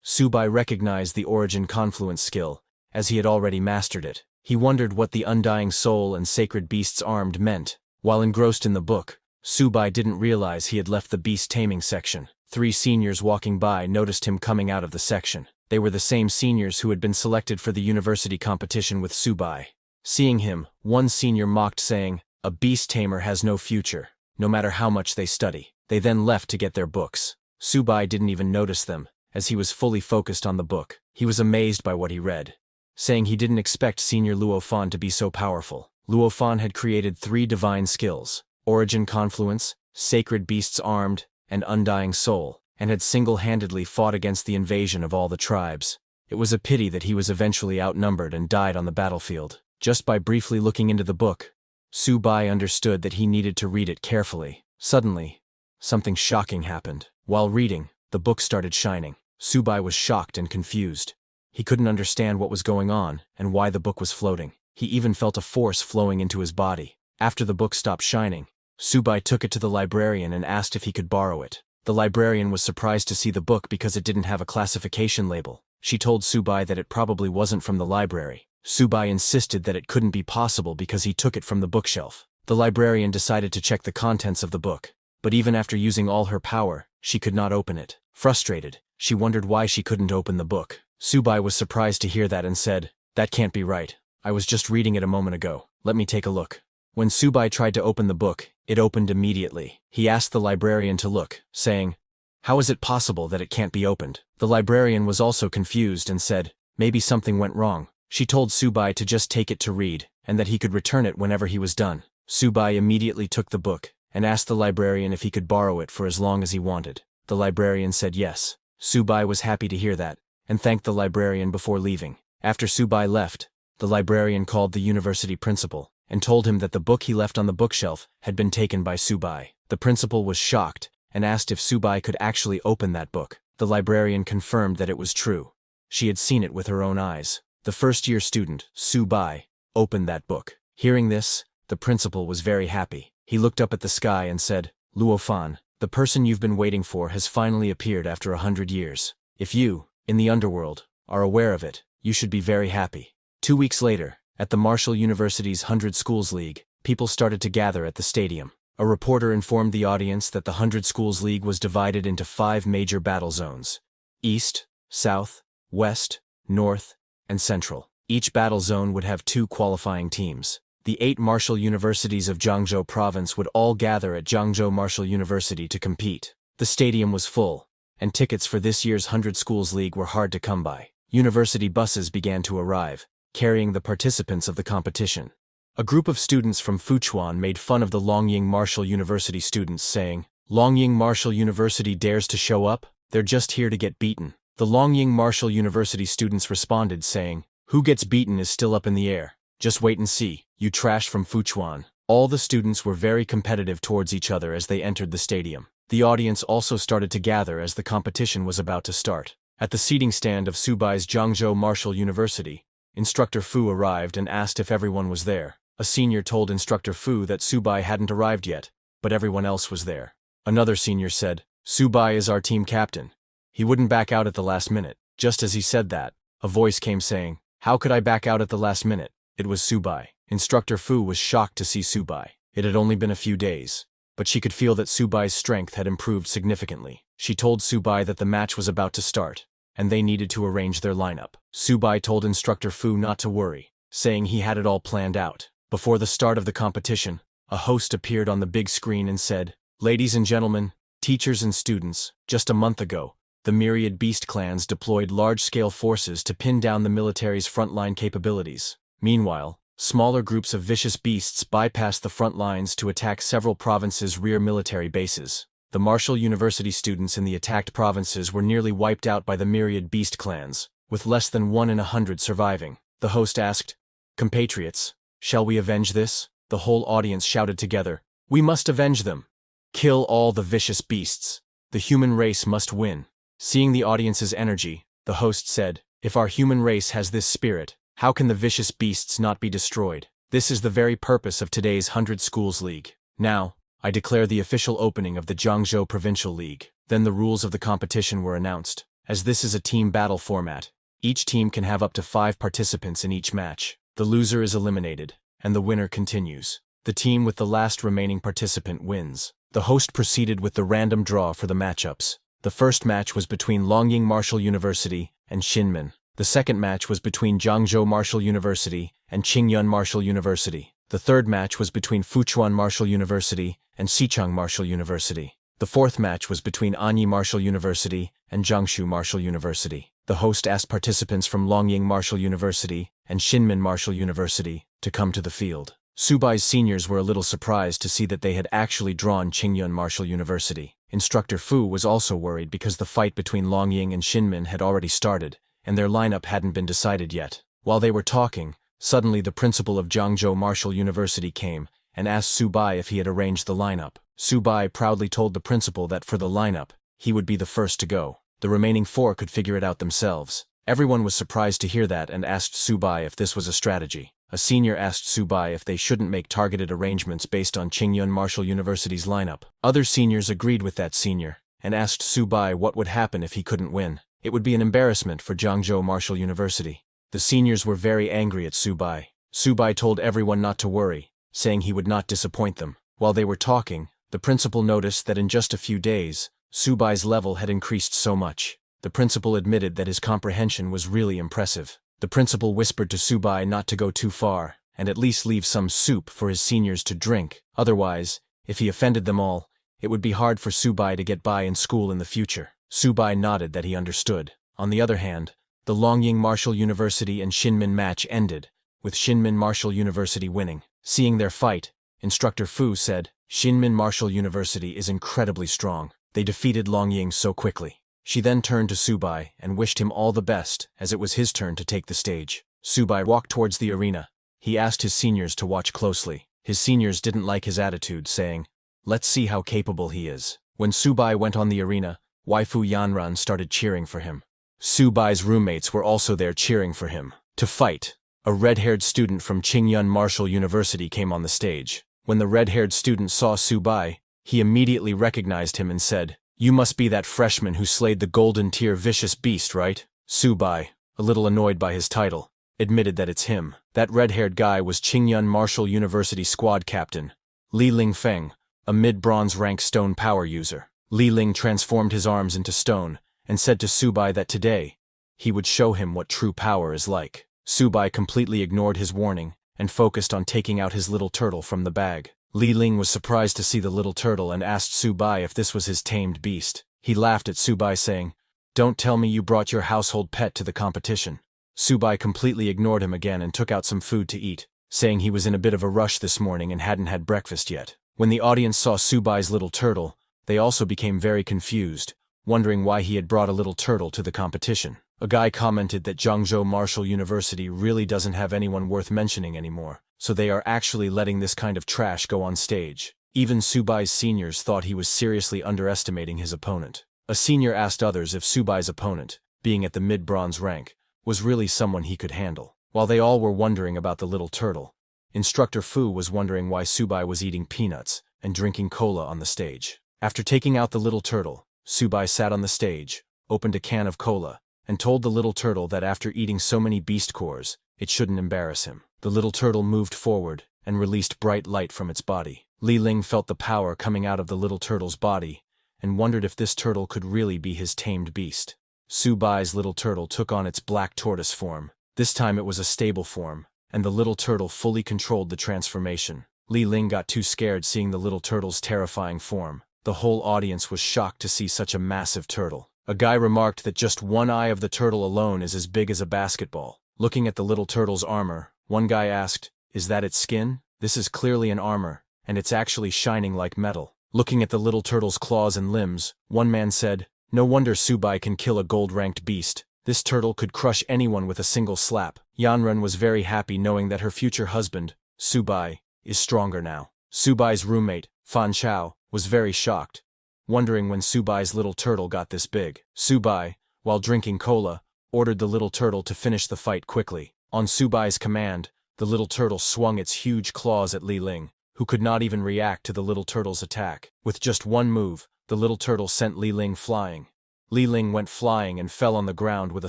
Subai recognized the Origin Confluence skill, as he had already mastered it. He wondered what the Undying Soul and Sacred Beasts Armed meant. While engrossed in the book, Subai didn't realize he had left the beast taming section. 3 seniors walking by noticed him coming out of the section. They were the same seniors who had been selected for the university competition with Subai. Seeing him, one senior mocked, saying, "A beast tamer has no future, no matter how much they study." They then left to get their books. Subai didn't even notice them, as he was fully focused on the book. He was amazed by what he read, saying he didn't expect Senior Luo Fan to be so powerful. Luo Fan had created 3 divine skills: Origin Confluence, Sacred Beasts Armed, and Undying Soul, and had single-handedly fought against the invasion of all the tribes. It was a pity that he was eventually outnumbered and died on the battlefield. Just by briefly looking into the book, Subai understood that he needed to read it carefully. Suddenly, something shocking happened. While reading, the book started shining. Subai was shocked and confused. He couldn't understand what was going on and why the book was floating. He even felt a force flowing into his body. After the book stopped shining, Subai took it to the librarian and asked if he could borrow it. The librarian was surprised to see the book because it didn't have a classification label. She told Subai that it probably wasn't from the library. Subai insisted that it couldn't be possible because he took it from the bookshelf. The librarian decided to check the contents of the book, but even after using all her power, she could not open it. Frustrated, she wondered why she couldn't open the book. Subai was surprised to hear that and said, "That can't be right. I was just reading it a moment ago. Let me take a look." When Subai tried to open the book, it opened immediately. He asked the librarian to look, saying, "How is it possible that it can't be opened?" The librarian was also confused and said, "Maybe something went wrong." She told Subai to just take it to read, and that he could return it whenever he was done. Subai immediately took the book, and asked the librarian if he could borrow it for as long as he wanted. The librarian said yes. Subai was happy to hear that, and thanked the librarian before leaving. After Subai left, the librarian called the university principal, and told him that the book he left on the bookshelf had been taken by Subai. The principal was shocked, and asked if Subai could actually open that book. The librarian confirmed that it was true. She had seen it with her own eyes. The first-year student, Subai, opened that book. Hearing this, the principal was very happy. He looked up at the sky and said, "Luo Fan, the person you've been waiting for has finally appeared after 100 years. If you, in the underworld, are aware of it, you should be very happy." 2 weeks later, at the Martial University's 100 Schools League, people started to gather at the stadium. A reporter informed the audience that the 100 Schools League was divided into 5 major battle zones: East, South, West, North, and Central. Each battle zone would have 2 qualifying teams. The 8 martial universities of Jiangzhou province would all gather at Jiangzhou Martial University to compete. The stadium was full, and tickets for this year's 100 Schools League were hard to come by. University buses began to arrive, carrying the participants of the competition. A group of students from Fuchuan made fun of the Longying Martial University students, saying, "Longying Martial University dares to show up? They're just here to get beaten. The Longying Martial University students responded saying, "Who gets beaten is still up in the air. Just wait and see, you trash from Fuchuan." All the students were very competitive towards each other as they entered the stadium. The audience also started to gather as the competition was about to start. At the seating stand of Subai's Jiangzhou Martial University, Instructor Fu arrived and asked if everyone was there. A senior told Instructor Fu that Subai hadn't arrived yet, but everyone else was there. Another senior said, "Subai is our team captain. He wouldn't back out at the last minute." Just as he said that, a voice came saying, "How could I back out at the last minute?" It was Subai. Instructor Fu was shocked to see Subai. It had only been a few days, but she could feel that Subai's strength had improved significantly. She told Subai that the match was about to start, and they needed to arrange their lineup. Subai told Instructor Fu not to worry, saying he had it all planned out. Before the start of the competition, a host appeared on the big screen and said, "Ladies and gentlemen, teachers and students, just a month ago, the myriad beast clans deployed large-scale forces to pin down the military's frontline capabilities. Meanwhile, smaller groups of vicious beasts bypassed the front lines to attack several provinces' rear military bases. The Martial University students in the attacked provinces were nearly wiped out by the myriad beast clans, with less than 1 in 100 surviving." The host asked, "Compatriots, shall we avenge this?" The whole audience shouted together, "We must avenge them! Kill all the vicious beasts! The human race must win!" Seeing the audience's energy, the host said, "If our human race has this spirit, how can the vicious beasts not be destroyed? This is the very purpose of today's 100 Schools League. Now, I declare the official opening of the Jiangzhou Provincial League." Then the rules of the competition were announced. As this is a team battle format, each team can have up to 5 participants in each match. The loser is eliminated, and the winner continues. The team with the last remaining participant wins. The host proceeded with the random draw for the matchups. The first match was between Longying Martial University and Xinmin. The second match was between Jiangzhou Martial University and Qingyun Martial University. The third match was between Fuchuan Martial University and Xicheng Martial University. The fourth match was between Anyi Martial University and Jiangsu Martial University. The host asked participants from Longying Martial University and Xinmin Martial University to come to the field. Subai's seniors were a little surprised to see that they had actually drawn Qingyun Martial University. Instructor Fu was also worried because the fight between Longying and Xinmin had already started, and their lineup hadn't been decided yet. While they were talking, suddenly the principal of Jiangzhou Martial University came and asked Subai if he had arranged the lineup. Subai proudly told the principal that for the lineup, he would be the first to go. The remaining 4 could figure it out themselves. Everyone was surprised to hear that and asked Subai if this was a strategy. A senior asked Subai if they shouldn't make targeted arrangements based on Qingyun Martial University's lineup. Other seniors agreed with that senior and asked Subai what would happen if he couldn't win. It would be an embarrassment for Jiangzhou Martial University. The seniors were very angry at Subai. Subai told everyone not to worry, saying he would not disappoint them. While they were talking, the principal noticed that in just a few days, Subai's level had increased so much. The principal admitted that his comprehension was really impressive. The principal whispered to Subai not to go too far, and at least leave some soup for his seniors to drink. Otherwise, if he offended them all, it would be hard for Subai to get by in school in the future. Subai nodded that he understood. On the other hand, the Longying Martial University and Xinmin match ended, with Xinmin Martial University winning. Seeing their fight, Instructor Fu said, "Xinmin Martial University is incredibly strong. They defeated Longying so quickly." She then turned to Subai and wished him all the best as it was his turn to take the stage. Subai walked towards the arena. He asked his seniors to watch closely. His seniors didn't like his attitude, saying, "Let's see how capable he is." When Subai went on the arena, Waifu Yanran started cheering for him. Subai's roommates were also there cheering for him. To fight, a red-haired student from Qingyun Martial University came on the stage. When the red-haired student saw Subai, he immediately recognized him and said, "You must be that freshman who slayed the golden tier vicious beast, right?" Subai, a little annoyed by his title, admitted that it's him. That red-haired guy was Qingyun Martial University squad captain, Li Lingfeng, a mid-bronze rank stone power user. Li Ling transformed his arms into stone and said to Subai that today, he would show him what true power is like. Subai completely ignored his warning and focused on taking out his little turtle from the bag. Li Ling was surprised to see the little turtle and asked Subai if this was his tamed beast. He laughed at Subai saying, "Don't tell me you brought your household pet to the competition." Subai completely ignored him again and took out some food to eat, saying he was in a bit of a rush this morning and hadn't had breakfast yet. When the audience saw Subai's little turtle, they also became very confused. wondering why he had brought a little turtle to the competition. A guy commented that Zhangzhou Martial University really doesn't have anyone worth mentioning anymore, so they are actually letting this kind of trash go on stage. Even Subai's seniors thought he was seriously underestimating his opponent. A senior asked others if Subai's opponent, being at the mid-bronze rank, was really someone he could handle. While they all were wondering about the little turtle, Instructor Fu was wondering why Subai was eating peanuts and drinking cola on the stage. After taking out the little turtle, Subai sat on the stage, opened a can of cola, and told the little turtle that after eating so many beast cores, it shouldn't embarrass him. The little turtle moved forward and released bright light from its body. Li Ling felt the power coming out of the little turtle's body and wondered if this turtle could really be his tamed beast. Subai's little turtle took on its black tortoise form. This time it was a stable form, and the little turtle fully controlled the transformation. Li Ling got too scared seeing the little turtle's terrifying form. The whole audience was shocked to see such a massive turtle. A guy remarked that just one eye of the turtle alone is as big as a basketball. Looking at the little turtle's armor, one guy asked, "Is that its skin? This is clearly an armor, and it's actually shining like metal." Looking at the little turtle's claws and limbs, one man said, "No wonder Subai can kill a gold-ranked beast. This turtle could crush anyone with a single slap." Yanren was very happy knowing that her future husband, Subai, is stronger now. Subai's roommate, Fan Chao, was very shocked, wondering when Subai's little turtle got this big. Subai, while drinking cola, ordered the little turtle to finish the fight quickly. On Subai's command, the little turtle swung its huge claws at Li Ling, who could not even react to the little turtle's attack. With just one move, the little turtle sent Li Ling flying. Li Ling went flying and fell on the ground with a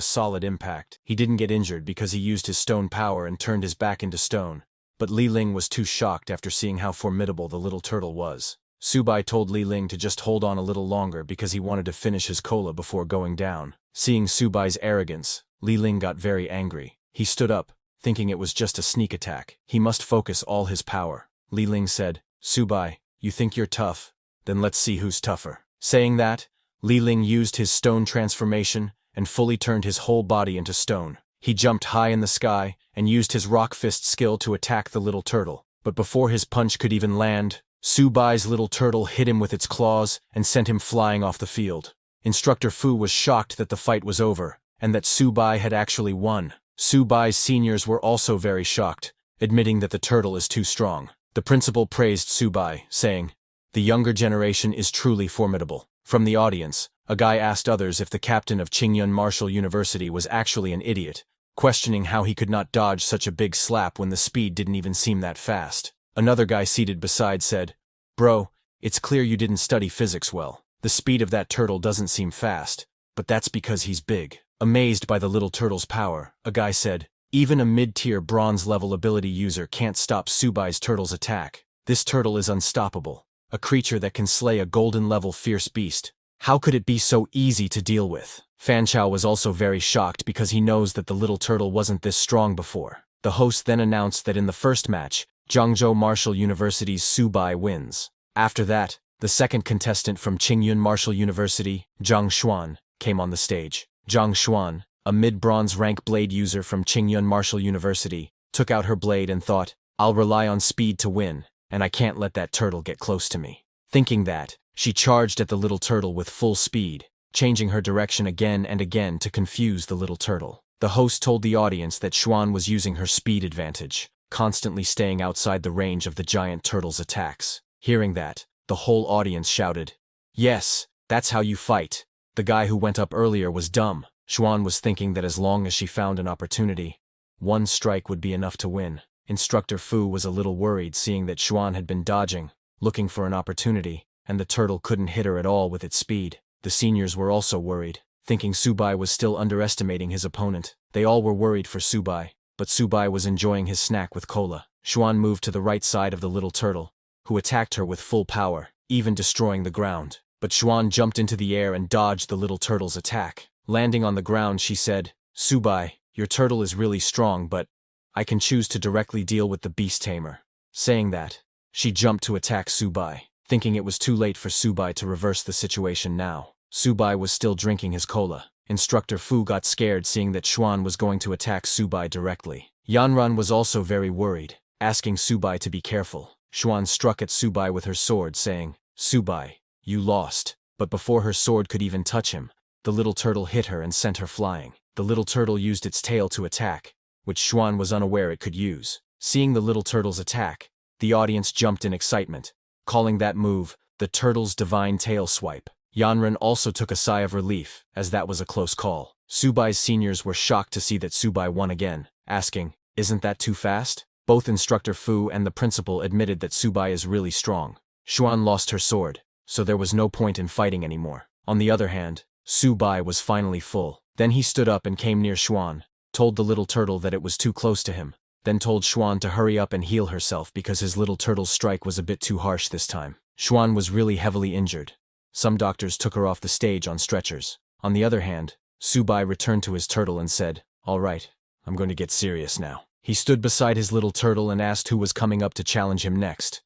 solid impact. He didn't get injured because he used his stone power and turned his back into stone, but Li Ling was too shocked after seeing how formidable the little turtle was. Subai told Li Ling to just hold on a little longer because he wanted to finish his cola before going down. Seeing Subai's arrogance, Li Ling got very angry. He stood up, thinking it was just a sneak attack. He must focus all his power. Li Ling said, "Subai, you think you're tough? Then let's see who's tougher." Saying that, Li Ling used his stone transformation and fully turned his whole body into stone. He jumped high in the sky and used his rock fist skill to attack the little turtle. But before his punch could even land, Subai's little turtle hit him with its claws and sent him flying off the field. Instructor Fu was shocked that the fight was over, and that Subai had actually won. Subai's seniors were also very shocked, admitting that the turtle is too strong. The principal praised Subai, saying, "The younger generation is truly formidable." From the audience, a guy asked others if the captain of Qingyun Martial University was actually an idiot, questioning how he could not dodge such a big slap when the speed didn't even seem that fast. Another guy seated beside said, "Bro, it's clear you didn't study physics well. The speed of that turtle doesn't seem fast, but that's because he's big." Amazed by the little turtle's power, a guy said, "Even a mid-tier bronze-level ability user can't stop Subai's turtle's attack. This turtle is unstoppable, a creature that can slay a golden-level fierce beast. How could it be so easy to deal with?" Fan Chao was also very shocked because he knows that the little turtle wasn't this strong before. The host then announced that in the first match, Zhangzhou Martial University's Subai wins. After that, the second contestant from Qingyun Martial University, Zhang Xuan, came on the stage. Zhang Xuan, a mid-bronze rank blade user from Qingyun Martial University, took out her blade and thought, "I'll rely on speed to win, and I can't let that turtle get close to me." Thinking that, she charged at the little turtle with full speed, changing her direction again and again to confuse the little turtle. The host told the audience that Xuan was using her speed advantage, constantly staying outside the range of the giant turtle's attacks. Hearing that, the whole audience shouted, "Yes, that's how you fight." The guy who went up earlier was dumb. Xuan was thinking that as long as she found an opportunity, one strike would be enough to win. Instructor Fu was a little worried seeing that Xuan had been dodging, looking for an opportunity, and the turtle couldn't hit her at all with its speed. The seniors were also worried, thinking Subai was still underestimating his opponent. They all were worried for Subai, but Subai was enjoying his snack with cola. Xuan moved to the right side of the little turtle, who attacked her with full power, even destroying the ground. But Xuan jumped into the air and dodged the little turtle's attack. Landing on the ground, she said, "Subai, your turtle is really strong, but I can choose to directly deal with the beast tamer." Saying that, she jumped to attack Subai, thinking it was too late for Subai to reverse the situation now. Subai was still drinking his cola. Instructor Fu got scared seeing that Xuan was going to attack Subai directly. Yanran was also very worried, asking Subai to be careful. Xuan struck at Subai with her sword, saying, "Subai, you lost." but before her sword could even touch him, the little turtle hit her and sent her flying. The little turtle used its tail to attack, which Xuan was unaware it could use. Seeing the little turtle's attack, the audience jumped in excitement, calling that move the turtle's divine tail swipe. Yanran also took a sigh of relief, as that was a close call. Subai's seniors were shocked to see that Subai won again, asking, "Isn't that too fast?" Both Instructor Fu and the principal admitted that Subai is really strong. Xuan lost her sword, so there was no point in fighting anymore. On the other hand, Subai was finally full. Then he stood up and came near Xuan, told the little turtle that it was too close to him, then told Xuan to hurry up and heal herself because his little turtle's strike was a bit too harsh this time. Xuan was really heavily injured. Some doctors took her off the stage on stretchers. On the other hand, Subai returned to his turtle and said, "All right, I'm going to get serious now." He stood beside his little turtle and asked who was coming up to challenge him next.